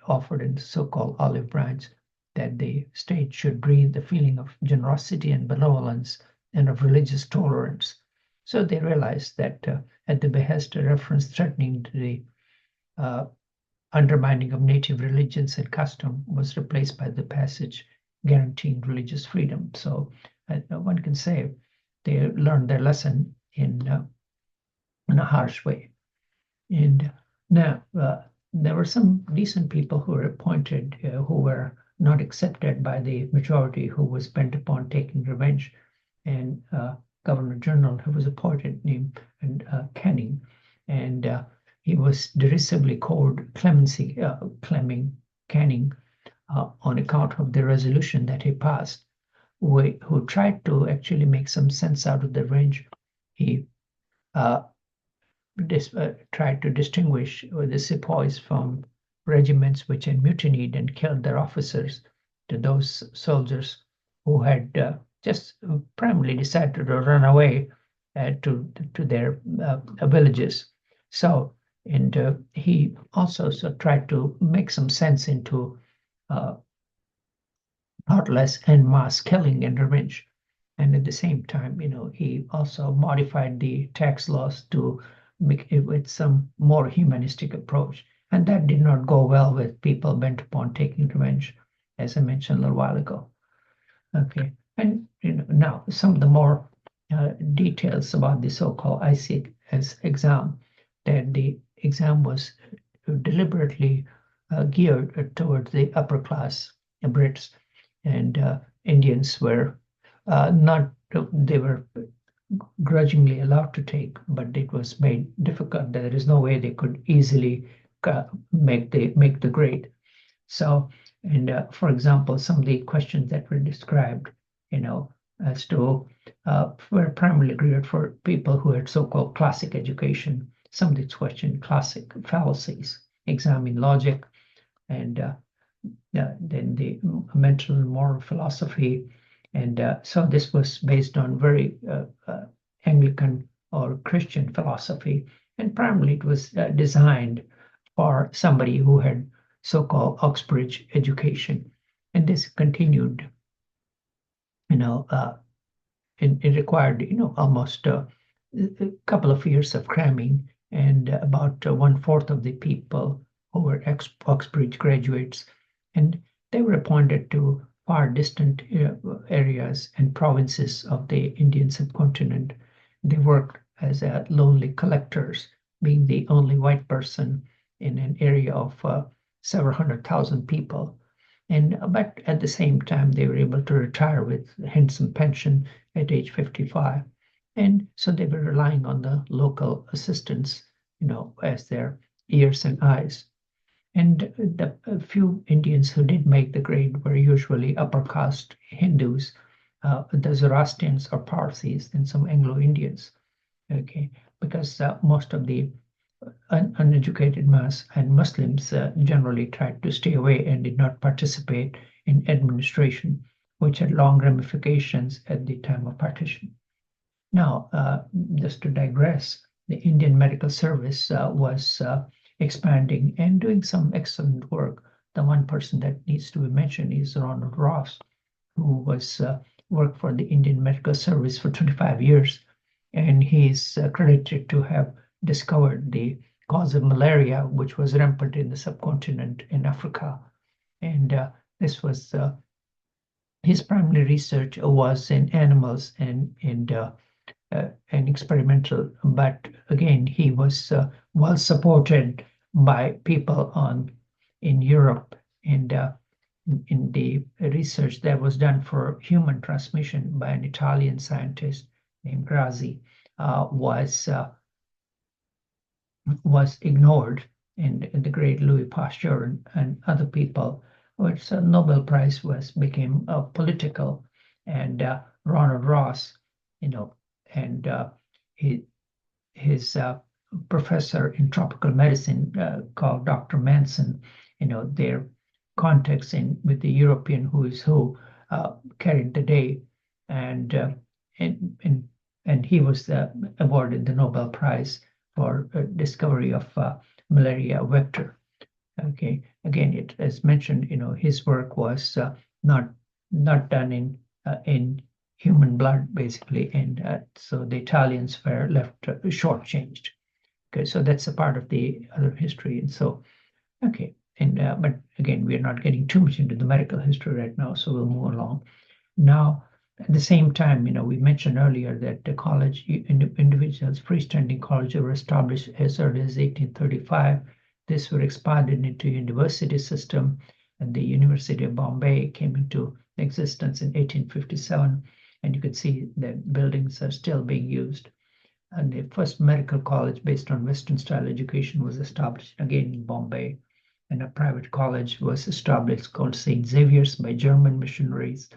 offered in the so-called olive branch that the state should breathe the feeling of generosity and benevolence and of religious tolerance. So they realized that at the behest of reference threatening to the undermining of native religions and custom was replaced by the passage guaranteeing religious freedom. So one can say they learned their lesson in a harsh way. And now there were some decent people who were appointed who were not accepted by the majority, who was bent upon taking revenge. And Governor General, who was appointed, named Canning, and he was derisively called Clemency Canning on account of the resolution that he passed, who tried to actually make some sense out of the revenge. He tried to distinguish the sepoys from regiments which had mutinied and killed their officers to those soldiers who had just primarily decided to run away to their villages. So, and he also tried to make some sense into thoughtless and mass killing and revenge. And at the same time, he also modified the tax laws to make it with some more humanistic approach. And that did not go well with people bent upon taking revenge, as I mentioned a little while ago. Okay, and now some of the more details about the so-called ISIC as exam, that the exam was deliberately geared towards the upper class Brits, and Indians were not, they were grudgingly allowed to take, but it was made difficult. There is no way they could easily make the grade. So, and for example, some of the questions that were described, as to were primarily geared for people who had so-called classic education. Some of these questions, classic fallacies, examine logic, and then the mental and moral philosophy. And so this was based on very Anglican or Christian philosophy, and primarily it was designed for somebody who had so-called Oxbridge education. And this continued, it required, almost a couple of years of cramming, and about 1/4 of the people who were Oxbridge graduates, and they were appointed to far distant areas and provinces of the Indian subcontinent. They worked as lonely collectors, being the only white person in an area of several 100,000 people. But at the same time, they were able to retire with a handsome pension at age 55. And so they were relying on the local assistants, as their ears and eyes. And the few Indians who did make the grade were usually upper caste Hindus, the Zoroastrians or Parsis, and some Anglo-Indians. Okay, because most of the uneducated mass and Muslims generally tried to stay away and did not participate in administration, which had long ramifications at the time of partition. Now, just to digress, the Indian Medical Service was expanding and doing some excellent work. The one person that needs to be mentioned is Ronald Ross, who was worked for the Indian Medical Service for 25 years, and he's credited to have discovered the cause of malaria, which was rampant in the subcontinent in Africa. And this was his primary research was in animals and experimental, but again, he was well supported by people in Europe, and in the research that was done for human transmission by an Italian scientist named Grassi was ignored, and the great Louis Pasteur and other people, which the Nobel Prize became political, and Ronald Ross, and his professor in tropical medicine called Dr. Manson, their contacts with the European who is who carried the day, and he was awarded the Nobel Prize for discovery of malaria vector. Okay, again, as mentioned, his work was not done in human blood, basically, and so the Italians were left shortchanged. Okay, so that's a part of the other history, and so okay, and but again, we are not getting too much into the medical history right now, so we'll move along. Now, at the same time, we mentioned earlier that the college, individuals, freestanding colleges were established as early as 1835. These were expanded into university system, and the University of Bombay came into existence in 1857, and you can see that buildings are still being used. And the first medical college based on Western style education was established again in Bombay, and a private college was established called St. Xavier's by German missionaries,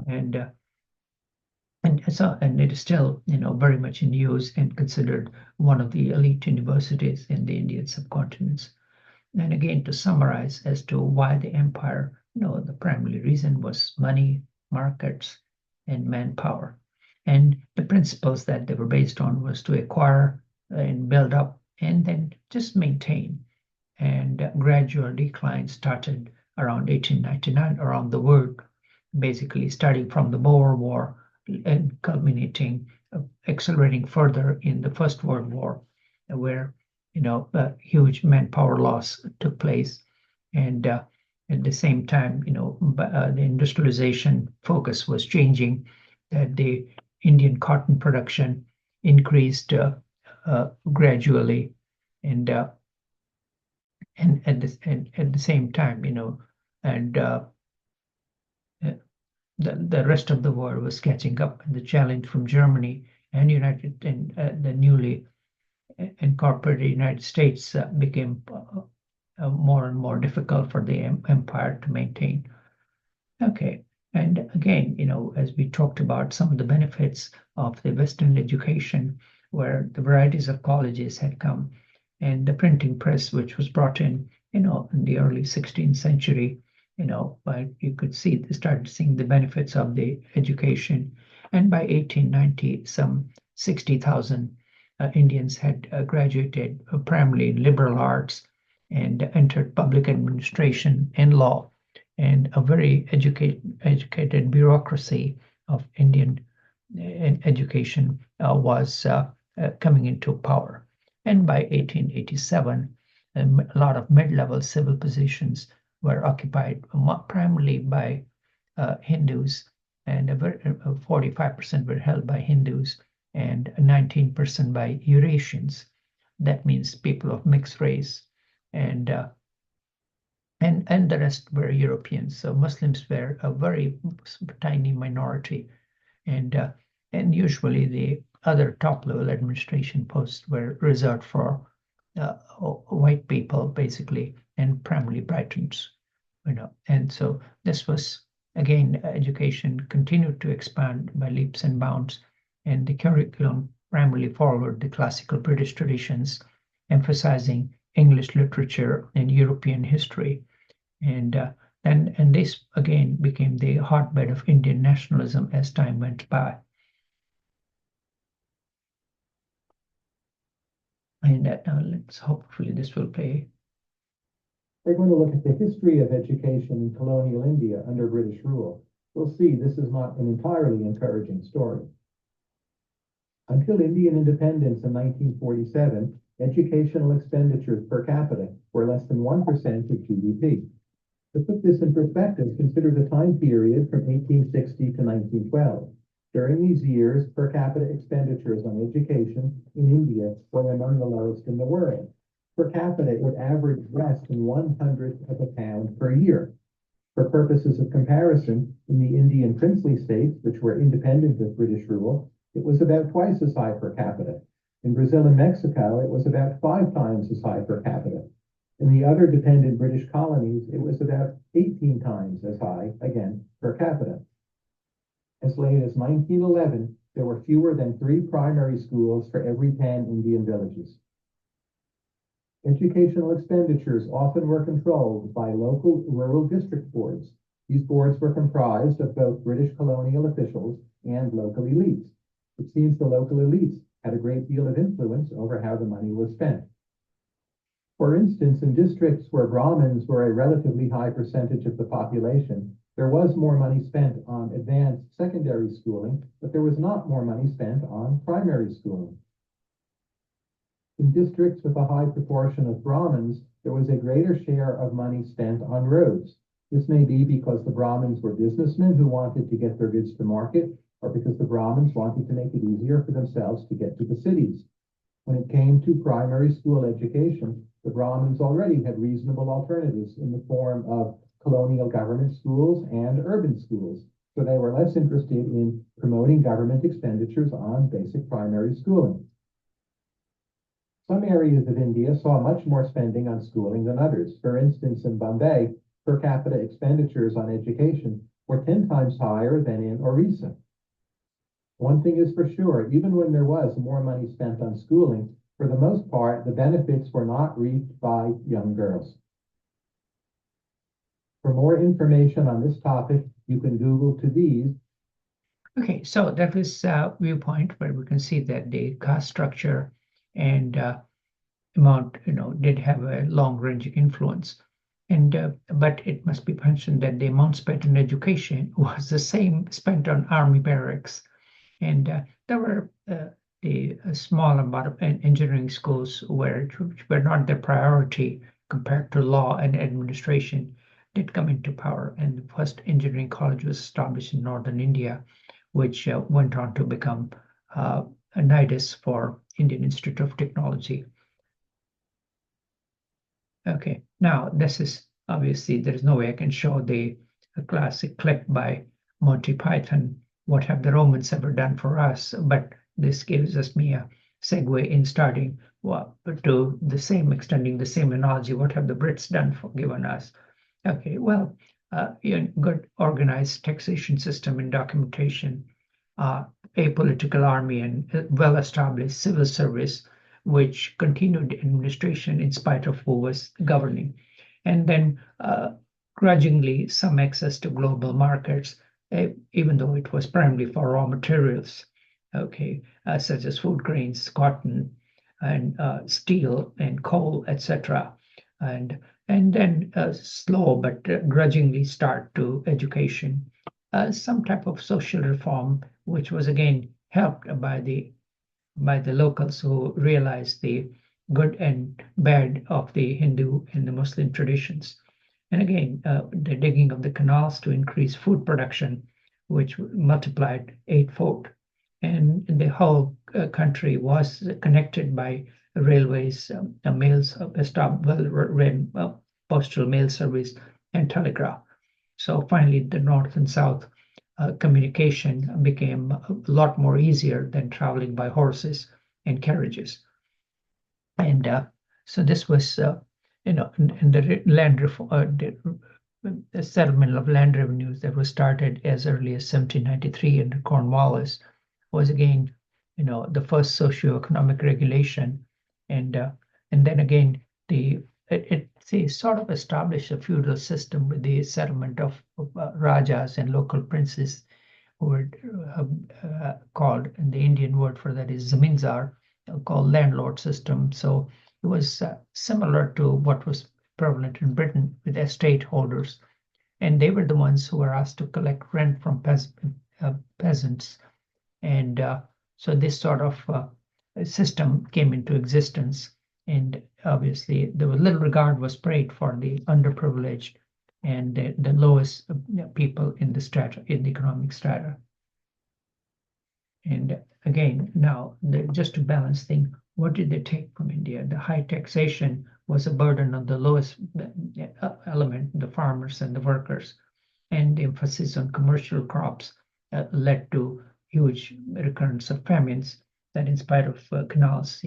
and it is still, very much in use and considered one of the elite universities in the Indian subcontinent. And again, to summarize as to why the empire, the primary reason was money, markets, and manpower. And the principles that they were based on was to acquire and build up and then just maintain. And gradual decline started around 1899 around the world, basically starting from the Boer War and culminating, accelerating further in the First World War, where huge manpower loss took place, and at the same time, the industrialization focus was changing. That the Indian cotton production increased gradually, and at the same time, and the rest of the world was catching up, and the challenge from Germany and the newly incorporated United States became more and more difficult for the empire to maintain. Okay, and again, as we talked about some of the benefits of the Western education, where the varieties of colleges had come, and the printing press, which was brought in, in the early 16th century, but you could see they started seeing the benefits of the education, and by 1890, some 60,000 Indians had graduated primarily in liberal arts and entered public administration and law, and a very educated bureaucracy of Indian education was coming into power. And by 1887, a lot of mid-level civil positions were occupied primarily by Hindus, and 45% were held by Hindus and 19% by Eurasians. That means people of mixed race, and the rest were Europeans. So Muslims were a very tiny minority, and usually the other top-level administration posts were reserved for white people, basically, and primarily Britons. And so this was, again, education continued to expand by leaps and bounds, and the curriculum primarily followed the classical British traditions, emphasizing English literature and European history. And this again became the hotbed of Indian nationalism as time went by. And let's hopefully this will play. We're going to look at the history of education in colonial India under British rule. We'll see this is not an entirely encouraging story. Until Indian independence in 1947, educational expenditures per capita were less than 1% of GDP. To put this in perspective, consider the time period from 1860 to 1912. During these years, per capita expenditures on education in India were among the lowest in the world. Per capita, it averaged less than 1/100th of a pound per year. For purposes of comparison, in the Indian princely states, which were independent of British rule, it was about twice as high per capita. In Brazil and Mexico, it was about 5 times as high per capita. In the other dependent British colonies, it was about 18 times as high, again, per capita. As late as 1911, there were fewer than 3 primary schools for every 10 Indian villages. Educational expenditures often were controlled by local rural district boards. These boards were comprised of both British colonial officials and local elites. It seems the local elites had a great deal of influence over how the money was spent. For instance, in districts where Brahmins were a relatively high percentage of the population, there was more money spent on advanced secondary schooling, but there was not more money spent on primary schooling. In districts with a high proportion of Brahmins, there was a greater share of money spent on roads. This may be because the Brahmins were businessmen who wanted to get their goods to market, or because the Brahmins wanted to make it easier for themselves to get to the cities. When it came to primary school education, the Brahmins already had reasonable alternatives in the form of colonial government schools and urban schools, so they were less interested in promoting government expenditures on basic primary schooling. Some areas of India saw much more spending on schooling than others. For instance, in Bombay, per capita expenditures on education were 10 times higher than in Orissa. One thing is for sure, even when there was more money spent on schooling, for the most part, the benefits were not reaped by young girls. For more information on this topic, you can Google to these. Okay, so that was a viewpoint where we can see that the caste structure and amount, did have a long-range influence. And but it must be mentioned that the amount spent on education was the same spent on army barracks, and there were a small amount of engineering schools which were not their priority compared to law and administration did come into power, and the first engineering college was established in northern India, which went on to become NIDIS for Indian Institute of Technology. Okay, now this is obviously there is no way I can show the classic clip by Monty Python. What have the Romans ever done for us? But this gives us me a segue in starting to the same, extending the same analogy. What have the Brits done for given us? Okay, well, good organized taxation system and documentation, a political army, and well-established civil service, which continued administration in spite of who was governing. And then grudgingly some access to global markets, even though it was primarily for raw materials, okay, such as food grains, cotton, and steel and coal, etc. And then slow but grudgingly start to education, some type of social reform, which was again helped by the locals who realized the good and bad of the Hindu and the Muslim traditions. And again, the digging of the canals to increase food production, which multiplied eightfold. And the whole country was connected by railways, postal mail service, and telegraph. So finally, the north and south communication became a lot more easier than traveling by horses and carriages. And so this was, in the land the settlement of land revenues that was started as early as 1793 under Cornwallis was again, the first socio-economic regulation, and then again it sort of established a feudal system with the settlement of rajas and local princes, who were called, and the Indian word for that is zamindar, called landlord system. So it was similar to what was prevalent in Britain with estate holders, and they were the ones who were asked to collect rent from peasants. And so this sort of system came into existence, and obviously there was little regard was paid for the underprivileged and the lowest people in the economic strata. And again, now just to balance things, what did they take from India? The high taxation was a burden on the lowest element, the farmers and the workers, and the emphasis on commercial crops led to huge recurrence of famines. That in spite of canals,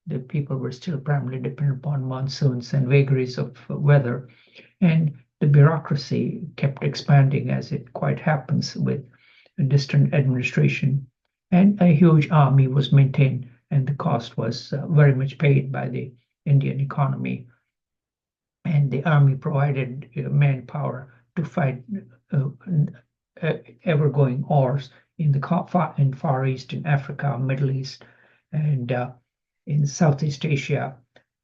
the people were still primarily dependent upon monsoons and vagaries of weather, and the bureaucracy kept expanding, as it quite happens with a distant administration, and a huge army was maintained, and the cost was very much paid by the Indian economy. And the army provided manpower to fight ever-going wars in the Far East, in Africa, Middle East, and in Southeast Asia.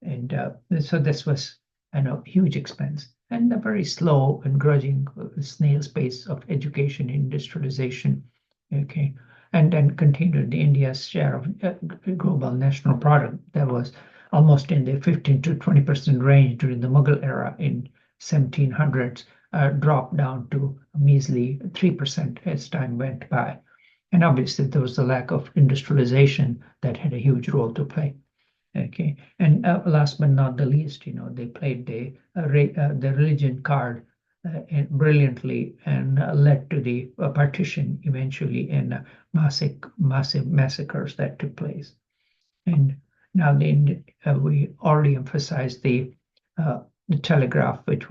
And so this was a huge expense, and a very slow and grudging snail's pace of education and industrialization. Okay, and then continued India's share of global national product that was almost in the 15 to 20% range during the Mughal era in 1700s, dropped down to a measly 3% as time went by. And obviously there was a lack of industrialization that had a huge role to play. Okay, and last but not the least, they played the religion card brilliantly, and led to the partition eventually, and massive massacres that took place. And now we already emphasized the telegraph, which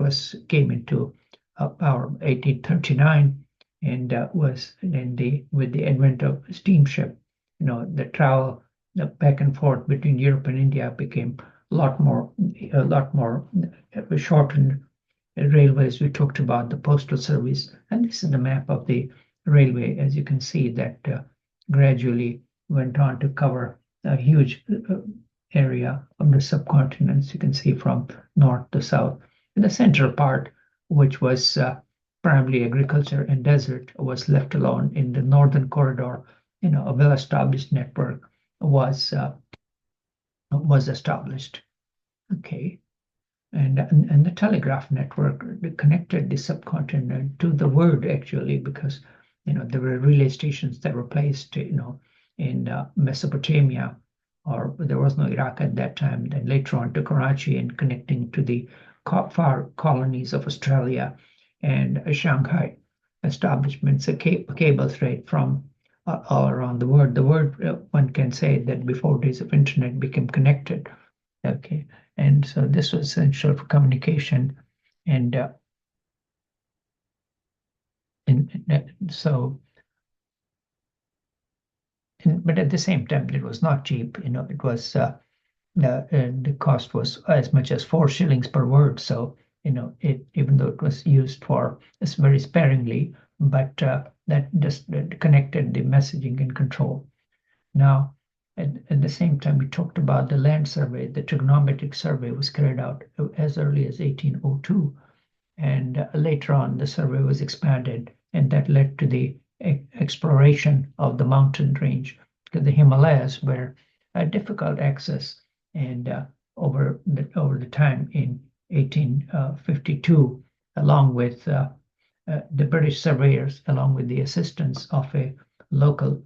came into power 1839, and was with the advent of steamship, the travel back and forth between Europe and India became a lot more shortened. Railways, we talked about the postal service, and this is the map of the railway, as you can see, that gradually went on to cover a huge area of the subcontinents. You can see from north to south. And the central part, which was primarily agriculture and desert, was left alone. In the northern corridor, a well-established network was established. Okay, and the telegraph network connected the subcontinent to the world, actually, because there were relay stations that were placed in Mesopotamia, or there was no Iraq at that time, then later on to Karachi and connecting to the far colonies of Australia and Shanghai establishments, a cable thread from all around the world. The world, one can say that before days of internet became connected. Okay, and so this was essential for communication, and so. But at the same time, it was not cheap. It was the cost was as much as 4 shillings per word. So even though it was used for very sparingly, but that just connected the messaging and control. Now, at the same time, we talked about the land survey. The trigonometric survey was carried out as early as 1802, and later on the survey was expanded, and that led to the exploration of the mountain range, because the Himalayas were a difficult access, and over the time in 1852, along with the British surveyors, along with the assistance of a local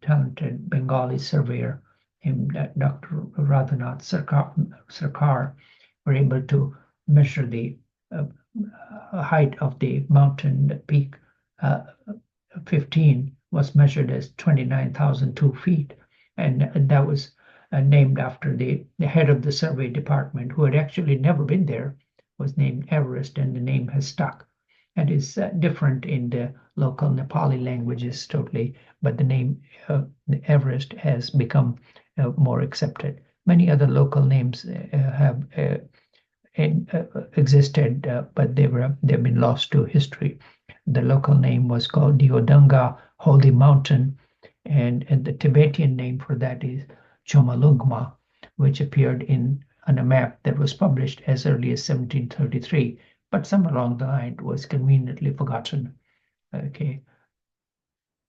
talented Bengali surveyor named Dr. Radhanath Sarkar, were able to measure the height of the mountain peak. 15 was measured as 29,002 feet, and that was named after the head of the survey department, who had actually never been there, was named Everest, and the name has stuck. And is different in the local Nepali languages totally, but the name Everest has become more accepted. Many other local names have existed, but they've been lost to history. The local name was called Diodunga, Holy Mountain, and the Tibetan name for that is Chomolungma, which appeared on a map that was published as early as 1733, but somewhere along the line was conveniently forgotten. Okay,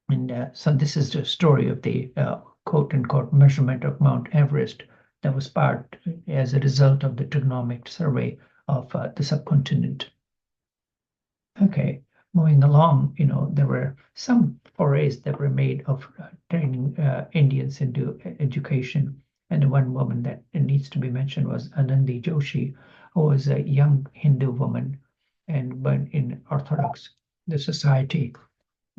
and so this is the story of the quote-unquote measurement of Mount Everest that was part as a result of the trigonometric survey of the subcontinent. Okay, moving along, there were some forays that were made of training Indians into education. And one woman that needs to be mentioned was Anandi Joshi, who was a young Hindu woman and but in Orthodox the society.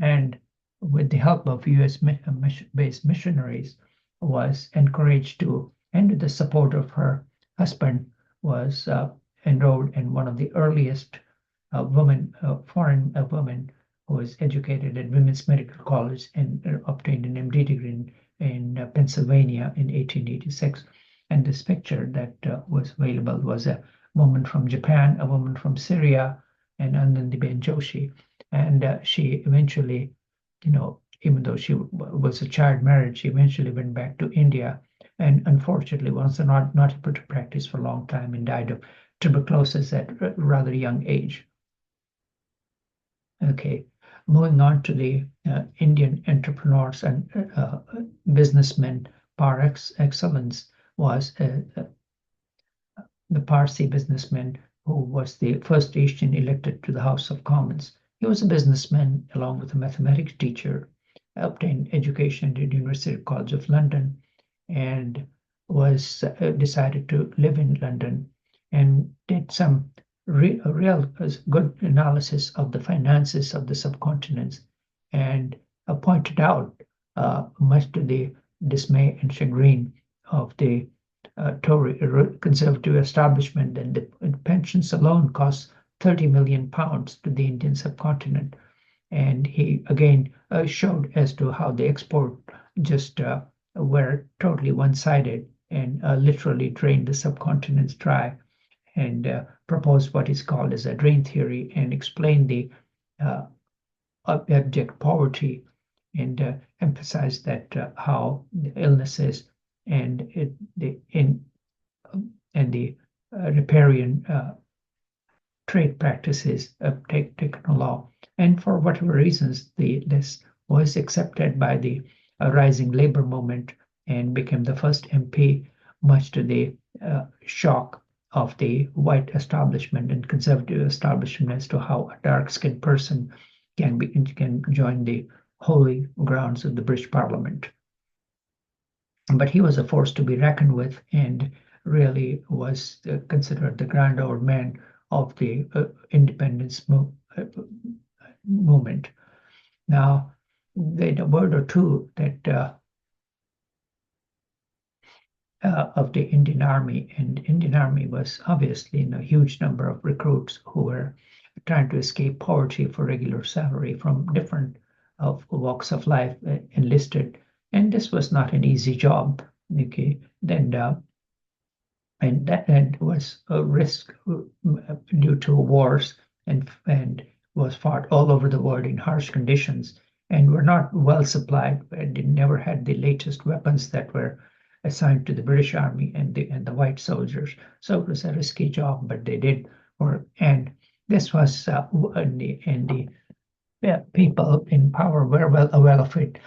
And with the help of US-based missionaries, was encouraged to, and with the support of her husband, was enrolled in one of the earliest foreign women who was educated at Women's Medical College and obtained an MD degree in Pennsylvania in 1886. And this picture that was available was a woman from Japan, a woman from Syria, and Anandiben Joshi. And she eventually, even though she was a child marriage, she eventually went back to India, and unfortunately was not able to practice for a long time and died of tuberculosis at a rather young age. Okay, moving on to the Indian entrepreneurs and businessmen, par excellence was the Parsi businessman who was the first Asian elected to the House of Commons. He was a businessman along with a mathematics teacher, obtained education at the University College of London, and was decided to live in London, and did some real good analysis of the finances of the subcontinents, and pointed out, much to the dismay and chagrin of the Tory conservative establishment, that the pensions alone cost 30 million pounds to the Indian subcontinent. And he again showed as to how the export just were totally one-sided and literally drained the subcontinents dry, and proposed what is called as a drain theory, and explained the abject poverty, and emphasized that how the illnesses and the riparian trade practices taken law. And for whatever reasons, this was accepted by the rising labor movement and became the first MP, much to the shock of the white establishment and conservative establishment as to how a dark-skinned person can join the holy grounds of the British Parliament. But he was a force to be reckoned with, and really was considered the grand old man of the independence movement. Now, a word or two that of the Indian Army, and Indian Army was obviously a huge number of recruits who were trying to escape poverty for regular salary from different walks of life, enlisted, and this was not an easy job. Okay, then and that was a risk due to wars, and was fought all over the world in harsh conditions, and were not well supplied, and they never had the latest weapons that were assigned to the British Army and the white soldiers. So it was a risky job, but they did work. And this was and the people in power were well aware of it.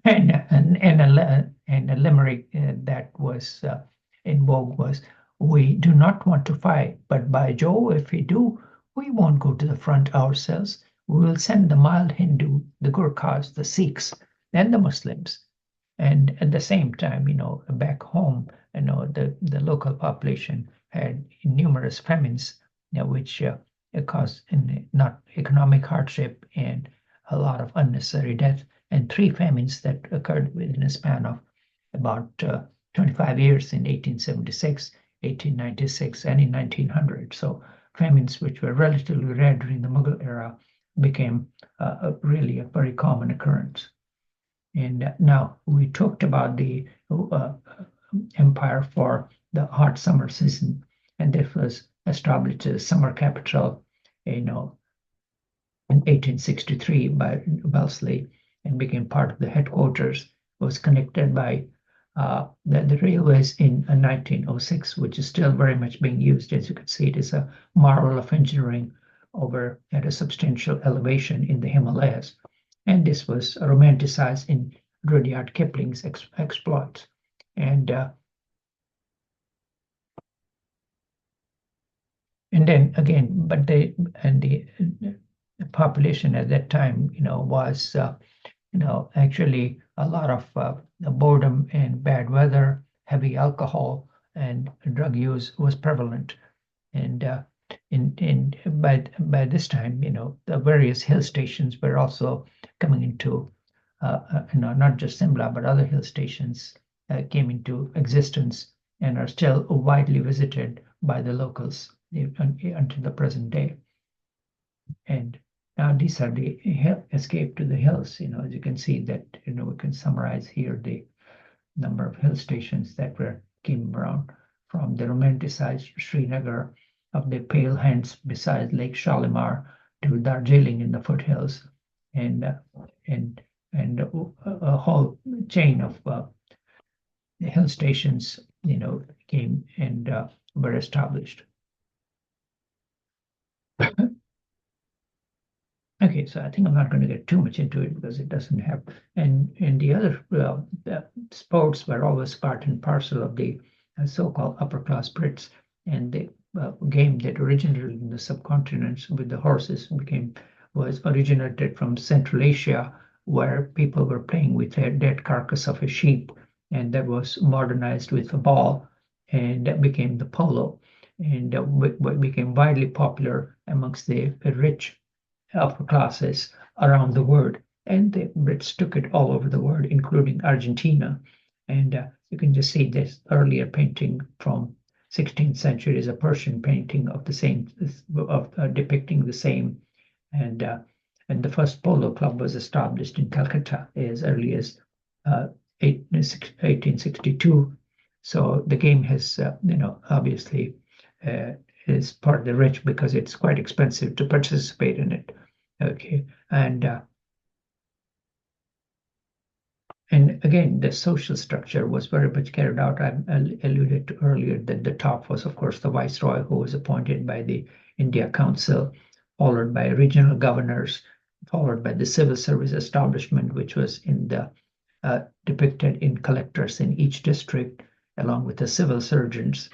And a limerick that was in vogue was, "We do not want to fight, but by Jove, if we do, we won't go to the front ourselves. We will send the mild Hindu, the Gurkhas, the Sikhs, and the Muslims." And at the same time, back home, the local population had numerous famines, which caused not economic hardship and a lot of unnecessary death. And 3 famines that occurred within a span of about 25 years in 1876, 1896, and in 1900. So famines which were relatively rare during the Mughal era became really a very common occurrence. And now we talked about the empire for the hot summer season, and this was established as summer capital, in 1863 by Wellesley, and became part of the headquarters. Was connected by the railways in 1906, which is still very much being used. As you can see, it is a marvel of engineering over at a substantial elevation in the Himalayas. And this was romanticized in Rudyard Kipling's exploits. And then again, but the population at that time, was actually a lot of boredom and bad weather, heavy alcohol, and drug use was prevalent. And by this time, the various hill stations were also coming into, not just Simla, but other hill stations came into existence and are still widely visited by the locals until the present day. And now these are the escape to the hills. As you can see that, we can summarize here the number of hill stations that came around, from the romanticized Srinagar of the pale hands beside Lake Shalimar to Darjeeling in the foothills, and a whole chain of hill stations, came and were established. Okay, so I think I'm not going to get too much into it because it doesn't have, and the other sports were always part and parcel of the so-called upper class Brits, and the game that originated in the subcontinent with the horses was originated from Central Asia, where people were playing with a dead carcass of a sheep, and that was modernized with a ball, and that became the polo, and became widely popular amongst the rich upper classes around the world. And the Brits took it all over the world, including Argentina. And you can just see this earlier painting from 16th century is a Persian painting of the same, depicting the same. And the first polo club was established in Calcutta as early as 1862. So the game has, obviously is part of the rich because it's quite expensive to participate in it. Okay, and again, the social structure was very much carried out. I alluded to earlier that the top was, of course, the viceroy, who was appointed by the India Council, followed by regional governors, followed by the civil service establishment, which was depicted in collectors in each district, along with the civil surgeons,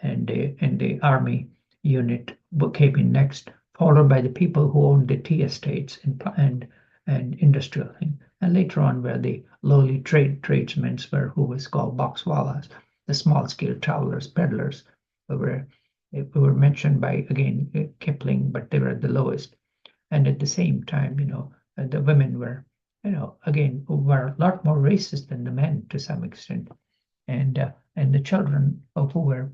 and the army unit came in next, followed by the people who owned the tea estates and and industrial thing. And later on, where the lowly tradesmen were, who was called boxwalas, the small scale travelers, peddlers, were mentioned by again Kipling, but they were at the lowest. And at the same time, the women were, again, were a lot more racist than the men to some extent. And the children who were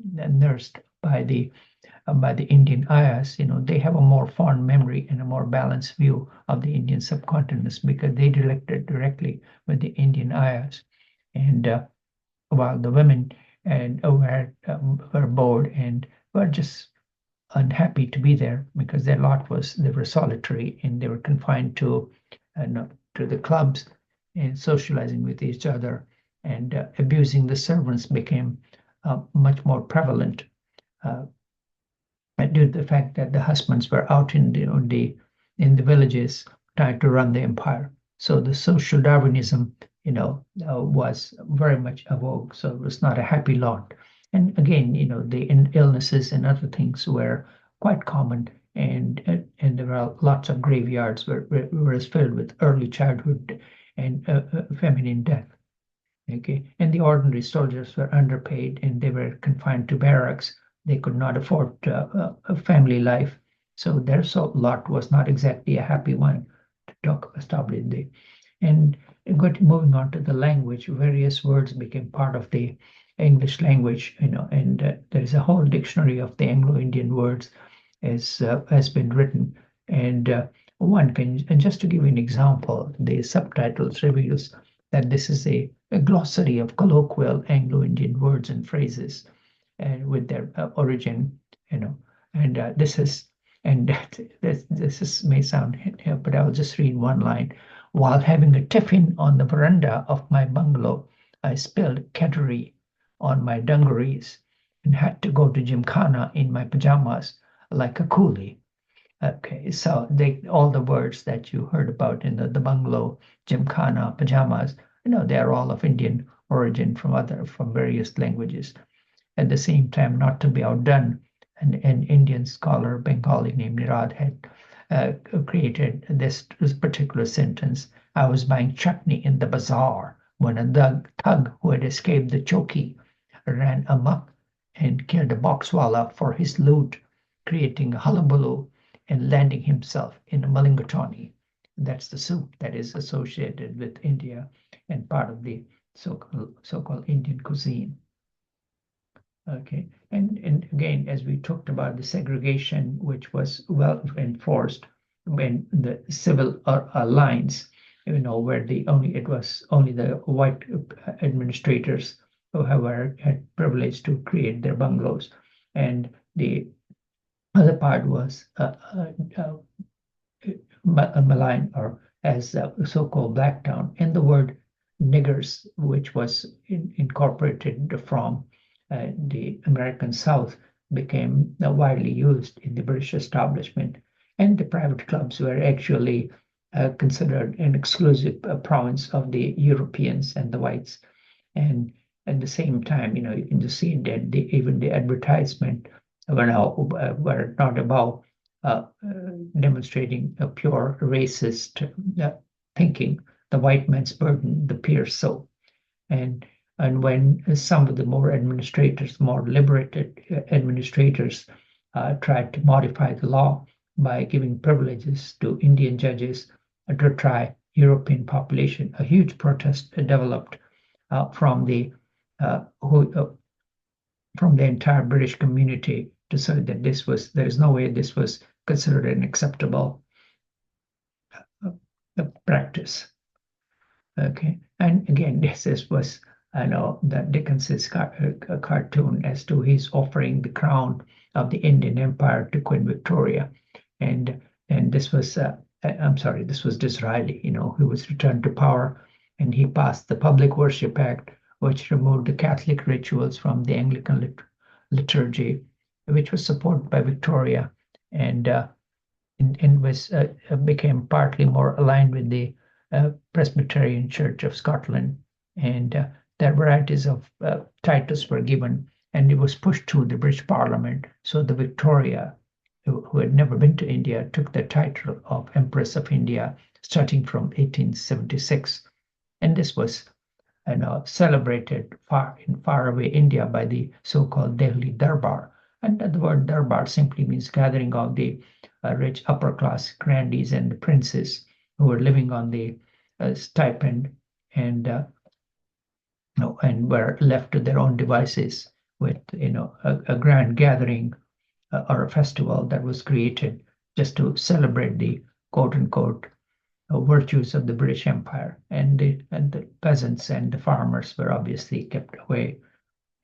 nursed by the Indian ayahs, they have a more fond memory and a more balanced view of the Indian subcontinent because they related directly with the Indian ayahs. And while the women were bored and were just unhappy to be there because their lot was they were solitary and they were confined to the clubs and socializing with each other, and abusing the servants became much more prevalent due to the fact that the husbands were out in the villages trying to run the empire. So the social Darwinism, was very much a vogue. So it was not a happy lot. And again, the illnesses and other things were quite common, and there were lots of graveyards were filled with early childhood and feminine death. Okay, and the ordinary soldiers were underpaid and they were confined to barracks. They could not afford a family life, so their lot was not exactly a happy one to talk about. And moving on to the language, various words became part of the English language, and there is a whole dictionary of the Anglo-Indian words has been written. And one can, and just to give you an example, the subtitles reveals that this is a glossary of colloquial Anglo-Indian words and phrases, and with their origin, and this may sound, but I'll just read one line. While having a tiffin on the veranda of my bungalow, I spilled kedgeree on my dungarees and had to go to Gymkhana in my pajamas like a coolie. Okay, so all the words that you heard about in the bungalow, Gymkhana, pajamas, they are all of Indian origin from various languages. At the same time, not to be outdone, an Indian scholar, Bengali named Nirad, had created this particular sentence. I was buying chutney in the bazaar when a thug who had escaped the choki ran amok and killed a boxwala for his loot, creating a hullabaloo and landing himself in a mulligatawny. That's the soup that is associated with India and part of the so-called Indian cuisine. Okay, and again, as we talked about the segregation, which was well enforced when the civil lines, where it was only the white administrators who had privilege to create their bungalows, and the other part was Malign, or as so-called Blacktown, and the word niggers, which was incorporated from the American South, became widely used in the British establishment, and the private clubs were actually considered an exclusive province of the Europeans and the whites. And at the same time, you can just see that even the advertisement were not about demonstrating a pure racist thinking. The white man's burden, the peer's soul. And when some of the more liberated administrators tried to modify the law by giving privileges to Indian judges to try European population, a huge protest developed from the entire British community to say that there is no way this was considered an acceptable practice. Okay, and again, this was that Dickens's cartoon as to his offering the crown of the Indian Empire to Queen Victoria, and this was this was Disraeli, who was returned to power, and he passed the Public Worship Act, which removed the Catholic rituals from the Anglican liturgy, which was supported by Victoria, and became partly more aligned with the Presbyterian Church of Scotland, and their varieties of titles were given, and it was pushed through the British Parliament. So the Victoria, who had never been to India, took the title of Empress of India, starting from 1876. And this was celebrated in faraway India by the so-called Delhi Darbar. And the word Darbar simply means gathering of the rich upper class grandees and the princes who were living on the stipend and and were left to their own devices with a grand gathering or a festival that was created just to celebrate the quote unquote virtues of the British Empire, and the peasants and the farmers were obviously kept away.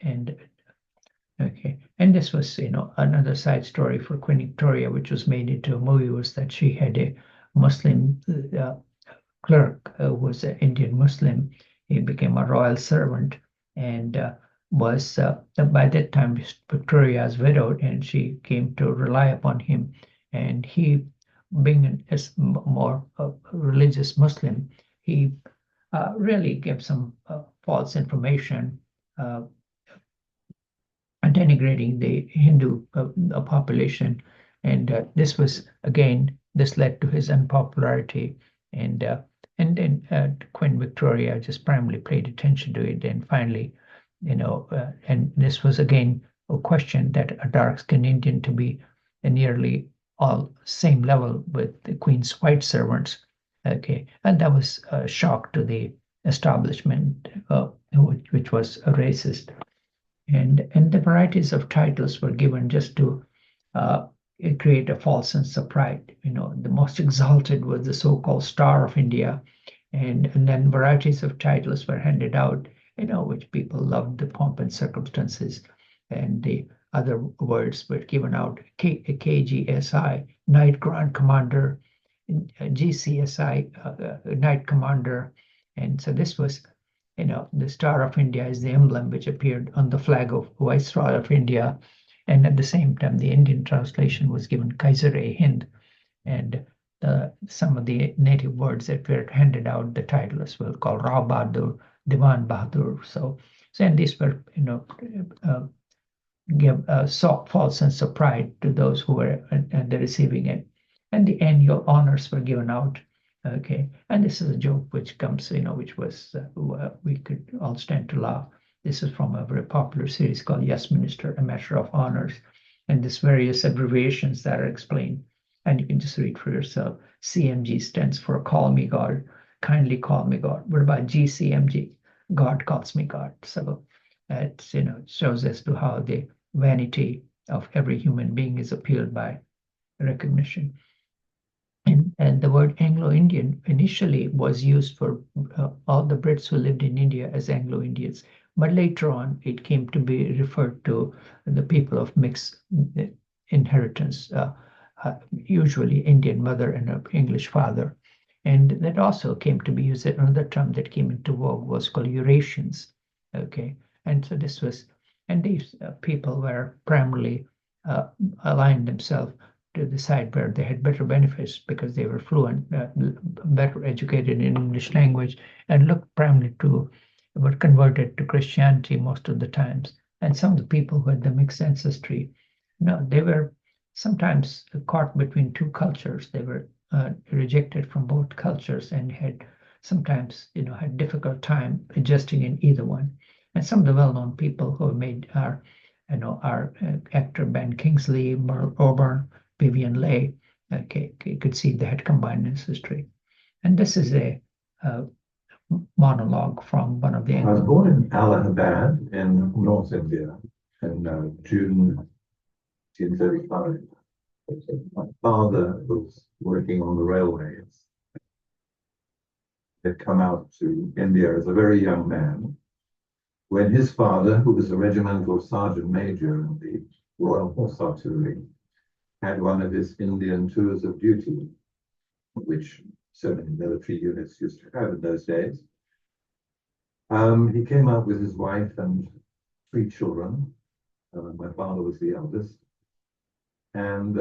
And okay, and this was another side story for Queen Victoria, which was made into a movie, was that she had a Muslim clerk who was an Indian Muslim. He became a royal servant and was by that time Victoria's widowed, and she came to rely upon him, and he, being a more religious Muslim, he really gave some false information denigrating the Hindu population, and this led to his unpopularity, and then Queen Victoria just primarily paid attention to it, and finally, and this was again a question that a dark-skinned Indian to be nearly all same level with the Queen's white servants, okay, and that was a shock to the establishment, which was a racist, and the varieties of titles were given just to create a false sense of pride. The most exalted was the so-called Star of India, and then varieties of titles were handed out, which people loved the pomp and circumstances, and the other words were given out: KGSI, Knight Grand Commander, GCSI, Knight Commander, and so this was, the Star of India is the emblem which appeared on the flag of Viceroy of India, and at the same time, the Indian translation was given Kaiser-e-Hind, and some of the native words that were handed out, the titles were called Rao Bahadur, Diwan Bahadur. So and these were, give a false sense of pride to those who were receiving it. And the annual honors were given out. Okay, and this is a joke which comes, which was we could all stand to laugh. This is from a very popular series called Yes Minister, A Matter of Honors, and there's various abbreviations that are explained, and you can just read for yourself. CMG stands for Call Me God, Kindly Call Me God. What about GCMG? God Calls Me God. So it shows as to how the vanity of every human being is appealed by recognition. And the word Anglo-Indian initially was used for all the Brits who lived in India as Anglo-Indians, but later on it came to be referred to the people of mixed inheritance, usually Indian mother and an English father. And that also came to be used. Another term that came into vogue was called Eurasians. Okay, and so this was, and these people were primarily aligned themselves to the side where they had better benefits because they were fluent, better educated in English language, and looked primarily were converted to Christianity most of the times. And some of the people who had the mixed ancestry, they were sometimes caught between two cultures. They were rejected from both cultures and had sometimes, had difficult time adjusting in either one. And some of the well-known people who made our actor Ben Kingsley, Merle Oberon, Vivian Leigh, okay, you could see they had combined ancestry. And this is a monologue from one of the. I was born in Allahabad in North India in June 1935. My father was working on the railways. He had come out to India as a very young man when his father, who was a regimental sergeant major in the Royal Horse Artillery, had one of his Indian tours of duty, which so many military units used to have in those days. He came out with his wife and 3 children. My father was the eldest. And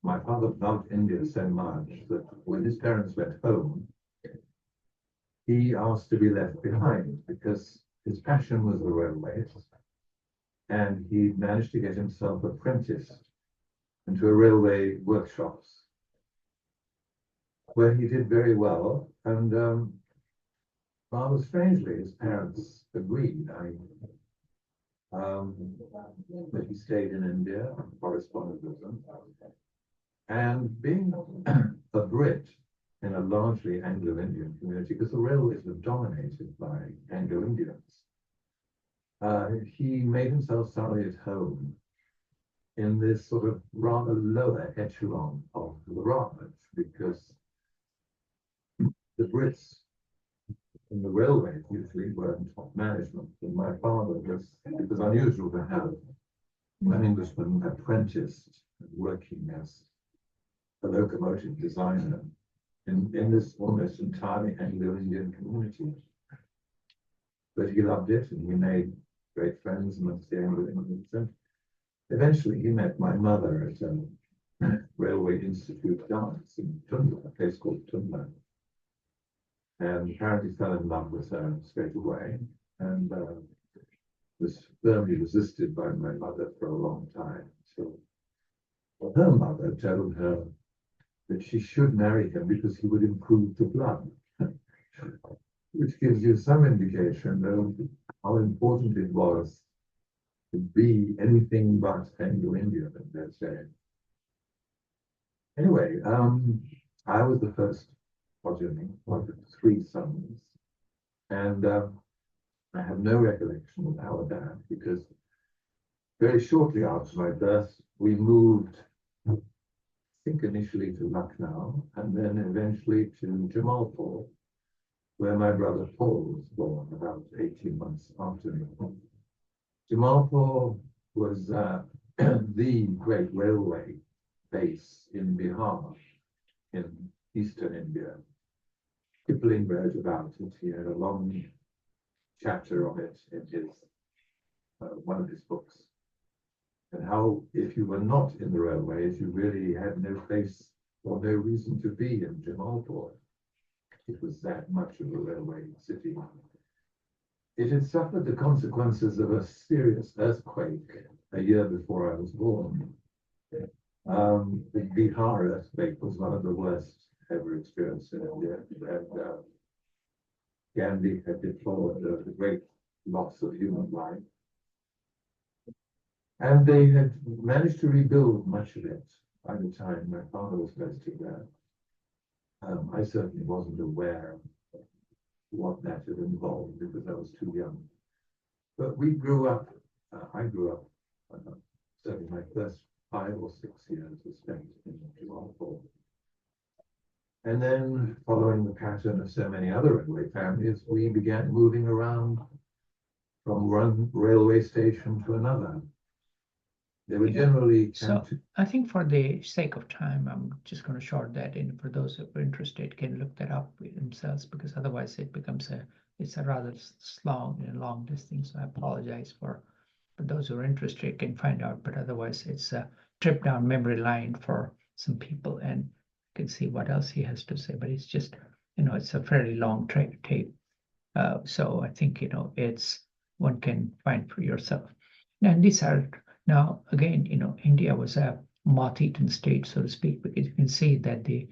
my father loved India so much that when his parents went home, he asked to be left behind because his passion was the railways. And he managed to get himself apprenticed into a railway workshops. where he did very well. And rather strangely, his parents agreed. That he stayed in India and corresponded with them. And being a Brit in a largely Anglo-Indian community, because the railways were dominated by Anglo-Indians, he made himself thoroughly at home in this sort of rather lower echelon of the Raj, because the Brits in the railways usually were in top management. And my father was, it was unusual to have an Englishman apprenticed working as a locomotive designer in this almost entirely Anglo-Indian community. But he loved it, and he made great friends amongst the Anglo-Indians. And eventually he met my mother at a Railway Institute dance in Tumla, a place called Tumla. And apparently fell in love with her straight away, and was firmly resisted by my mother for a long time. So her mother told her that she should marry him because he would improve the blood, which gives you some indication of how important it was to be anything but Anglo-Indian in that day. Anyway, I was the first progeny, one of 3 sons, and I have no recollection of our dad, because very shortly after my birth, we moved, I think initially to Lucknow, and then eventually to Jamalpur, where my brother Paul was born about 18 months after me. Jamalpur was the great railway base in Bihar, in eastern India. Kipling wrote about it. He had a long chapter on it in his one of his books, and how if you were not in the railways, you really had no place or no reason to be in Jamalpur. It was that much of a railway city. It had suffered the consequences of a serious earthquake a year before I was born. The Bihar earthquake was one of the worst ever experienced in India, and Gandhi had deplored the great loss of human life. And they had managed to rebuild much of it by the time my father was posted there. I certainly wasn't aware of what that had involved because I was too young. But we grew up, I grew up, certainly my first 5 or 6 years were spent in Jamalpur. And then, following the pattern of so many other railway families, we began moving around from one railway station to another. They were generally So I think for the sake of time, I'm just going to short that in. For those who are interested, can look that up themselves, because otherwise it becomes it's a rather long distance. So I apologize for those who are interested can find out, but otherwise it's a trip down memory line for some people, and can see what else he has to say. But it's just, it's a fairly long tape. So I think, it's one can find for yourself. And these are. Now, again, India was a moth-eaten state, so to speak, because you can see that the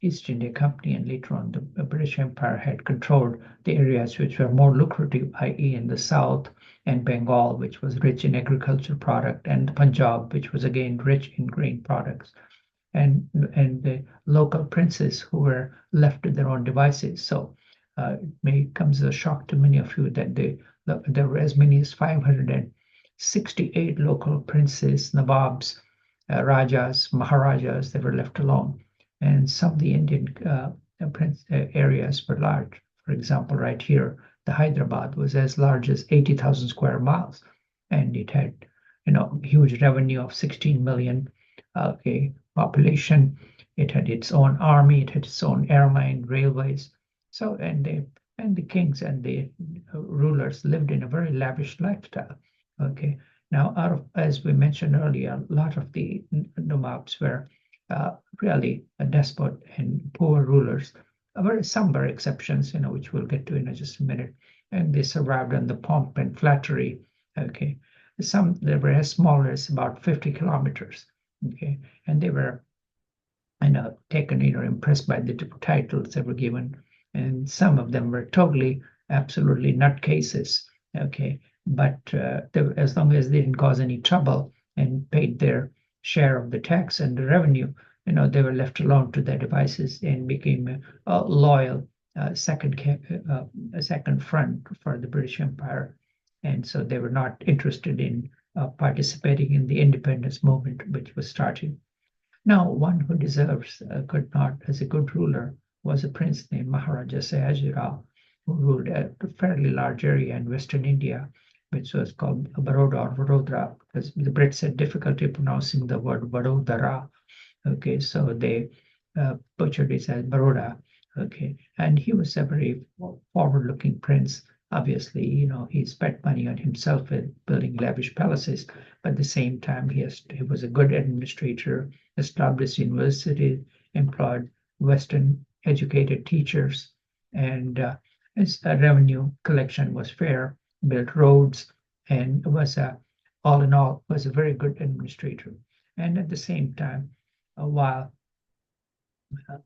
East India Company and later on the British Empire had controlled the areas which were more lucrative, i.e. in the south, and Bengal, which was rich in agricultural product, and Punjab, which was again rich in grain products, and the local princes who were left to their own devices. So it may come as a shock to many of you that there were as many as 568 local princes, Nawabs, Rajas, Maharajas that were left alone. And some of the Indian areas were large. For example, right here, the Hyderabad was as large as 80,000 square miles. And it had, huge revenue of 16 million population. It had its own army, it had its own airline, railways. So, and the kings and the rulers lived in a very lavish lifestyle. Okay, now as we mentioned earlier, a lot of the Nawabs were really a despot and poor rulers. Some were exceptions, which we'll get to in just a minute, and they survived on the pomp and flattery. Okay, some they were as small as about 50 kilometers. Okay, and they were taken, impressed by the titles that were given. And some of them were totally, absolutely nutcases. Okay. But as long as they didn't cause any trouble and paid their share of the tax and the revenue, they were left alone to their devices and became a loyal second front for the British Empire. And so they were not interested in participating in the independence movement, which was starting. Now, one who deserves a good nod as a good ruler was a prince named Maharaja Sayajirao, who ruled a fairly large area in Western India, which was called Baroda or Vadodara, because the Brits had difficulty pronouncing the word Vadodara. Okay, so they butchered it as Baroda. Okay, and he was a very forward-looking prince. Obviously, he spent money on himself in building lavish palaces, but at the same time, he was a good administrator, established universities, employed Western educated teachers, and his revenue collection was fair, built roads, and was all in all was a very good administrator. And at the same time, while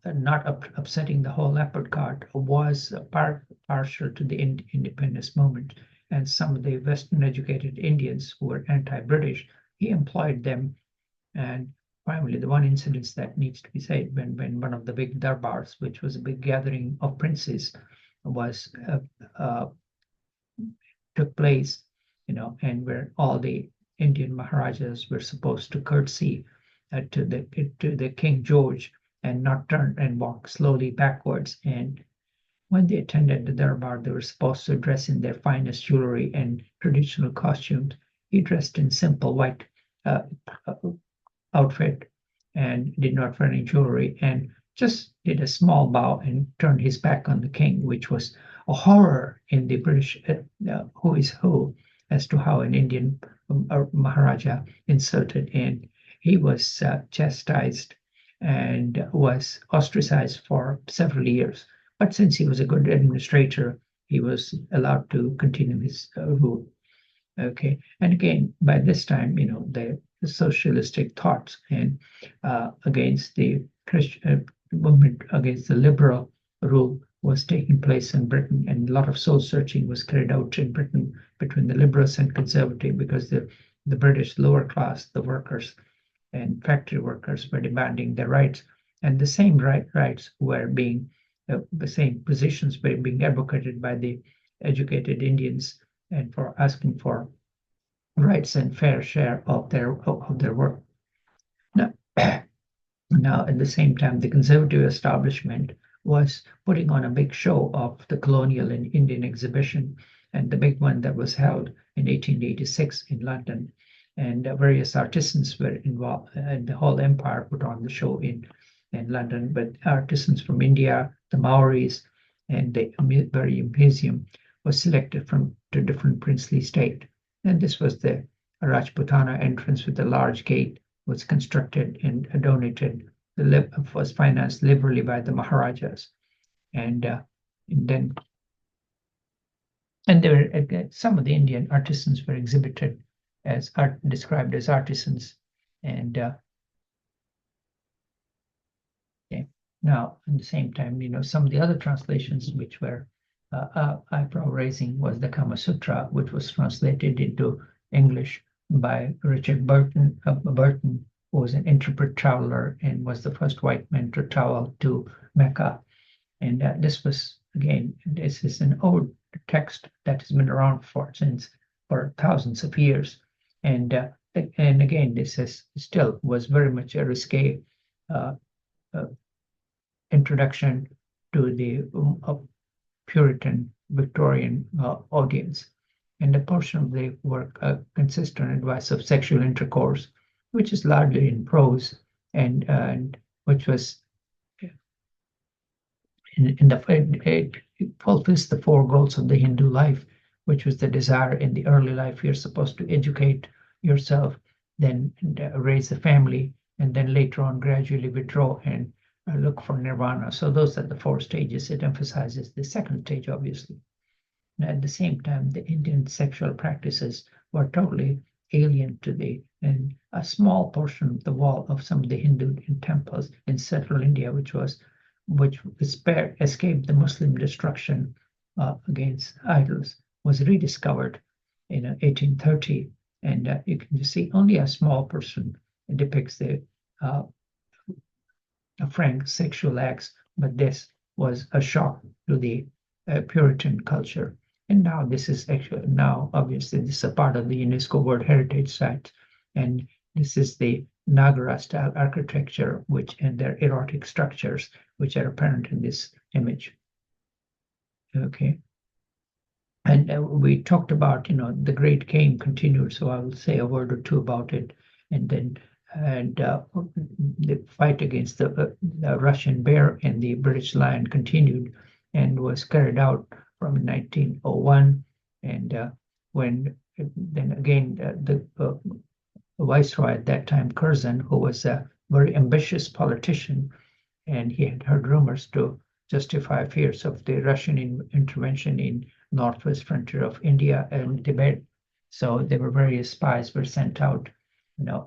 not upsetting the whole apple cart, was partial to the independence movement. And some of the Western educated Indians who were anti-British, he employed them. And finally, the one incident that needs to be said, when one of the big darbars, which was a big gathering of princes, was took place, and where all the Indian Maharajas were supposed to curtsy to the King George and not turn and walk slowly backwards. And when they attended the Darbar, they were supposed to dress in their finest jewelry and traditional costumes. He dressed in simple white outfit and did not wear any jewelry, and just did a small bow and turned his back on the king, which was a horror in the British who is who as to how an Indian Maharaja insulted, and he was chastised and was ostracized for several years. But since he was a good administrator, he was allowed to continue his rule. Okay, and again, by this time, the socialistic thoughts and against the Christian movement, against the liberal rule was taking place in Britain, and a lot of soul searching was carried out in Britain between the liberals and conservative, because the British lower class, the workers and factory workers, were demanding their rights, and the same rights were being the same positions were being advocated by the educated Indians, and for asking for rights and fair share of their work. Now, at the same time, the conservative establishment was putting on a big show of the colonial and Indian exhibition, and the big one that was held in 1886 in London. And various artisans were involved, and the whole empire put on the show in London. But artisans from India, the Maoris, and the very museum was selected from the different princely state. And this was the Rajputana entrance with a large gate, was constructed and donated. Was financed liberally by the Maharajas, and then there were some of the Indian artisans were exhibited as described as artisans, and okay. Now at the same time, some of the other translations which were eyebrow raising was the Kama Sutra, which was translated into English by Richard Burton, who was an interpreter traveler and was the first white man to travel to Mecca. And this is an old text that has been around for thousands of years. And again, this still was very much a risque introduction to the Puritan Victorian audience. And a portion of the work consists on advice of sexual intercourse, which is largely in prose, and which was it fulfills the four goals of the Hindu life, which was the desire in the early life you're supposed to educate yourself, then raise a family, and then later on gradually withdraw and look for nirvana. So those are the four stages. It emphasizes the second stage, obviously. And at the same time, the Indian sexual practices were totally alien to the, and a small portion of the wall of some of the Hindu temples in central India, which escaped the Muslim destruction against idols, was rediscovered in 1830. And you can see only a small portion depicts the frank sexual acts, but this was a shock to the Puritan culture. And now this is actually, now obviously this is a part of the UNESCO World Heritage Site. And this is the Nagara style architecture, and their erotic structures, which are apparent in this image. Okay. And we talked about, the Great Game continued, so I will say a word or two about it. And then, the fight against the Russian bear and the British lion continued and was carried out from 1901. And then again, the viceroy at that time, Curzon, who was a very ambitious politician, and he had heard rumors to justify fears of the Russian intervention in northwest frontier of India and Tibet. So there were various spies were sent out,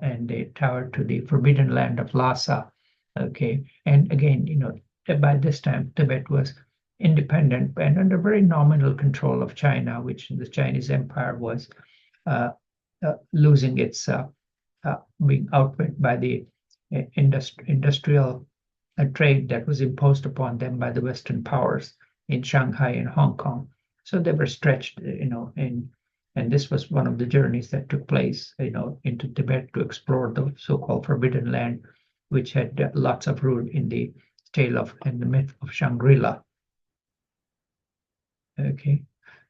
and they traveled to the forbidden land of Lhasa. Okay, and again, by this time Tibet was independent and under very nominal control of China, which the Chinese Empire was losing its being outwit by the industrial trade that was imposed upon them by the Western powers in Shanghai and Hong Kong. So they were stretched, and this was one of the journeys that took place, into Tibet to explore the so-called Forbidden Land, which had lots of root in the tale of and the myth of Shangri-La. Okay,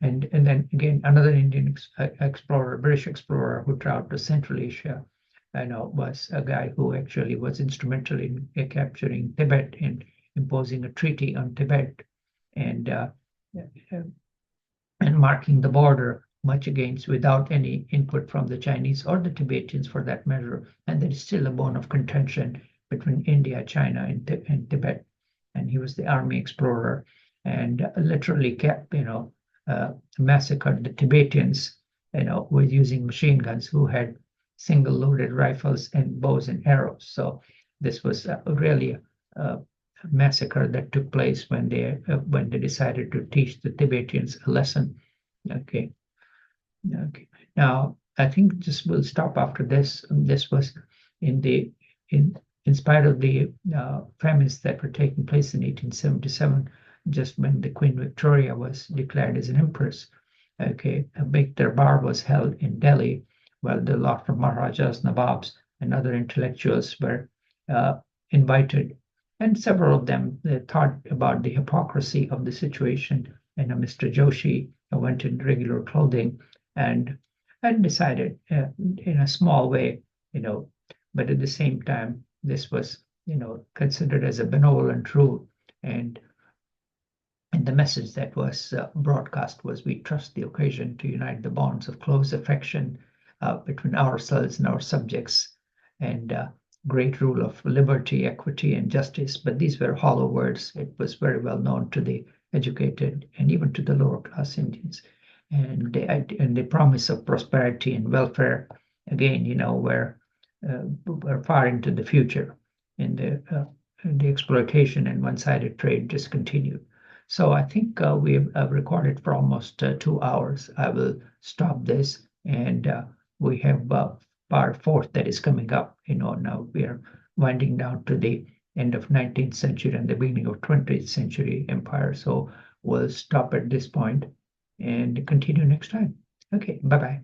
and then again, another Indian explorer, British explorer who traveled to Central Asia, was a guy who actually was instrumental in capturing Tibet and imposing a treaty on Tibet, and marking the border much against without any input from the Chinese or the Tibetans for that matter. And there is still a bone of contention between India, China, and Tibet. And he was the army explorer and literally kept, massacred the Tibetans, with using machine guns who had single loaded rifles and bows and arrows. So this was really a massacre that took place when they decided to teach the Tibetans a lesson. Okay. Now I think this will stop after this. This was in spite of the famines that were taking place in 1877, just when the Queen Victoria was declared as an empress. Okay, a big darbar was held in Delhi, while the lot of Maharajas, Nawabs, and other intellectuals were invited, and several of them thought about the hypocrisy of the situation. And Mr. Joshi went in regular clothing and decided in a small way, but at the same time, this was, considered as a benevolent rule. And the message that was broadcast was, we trust the occasion to unite the bonds of close affection between ourselves and our subjects, and great rule of liberty, equity, and justice. But these were hollow words. It was very well known to the educated and even to the lower class Indians. And the promise of prosperity and welfare, again, were far into the future. And the exploitation and one-sided trade just continued. So I think we've recorded for almost 2 hours. I will stop this, and we have part 4 that is coming up. Now we are winding down to the end of 19th century and the beginning of 20th century empire. So we'll stop at this point and continue next time. Okay, bye-bye.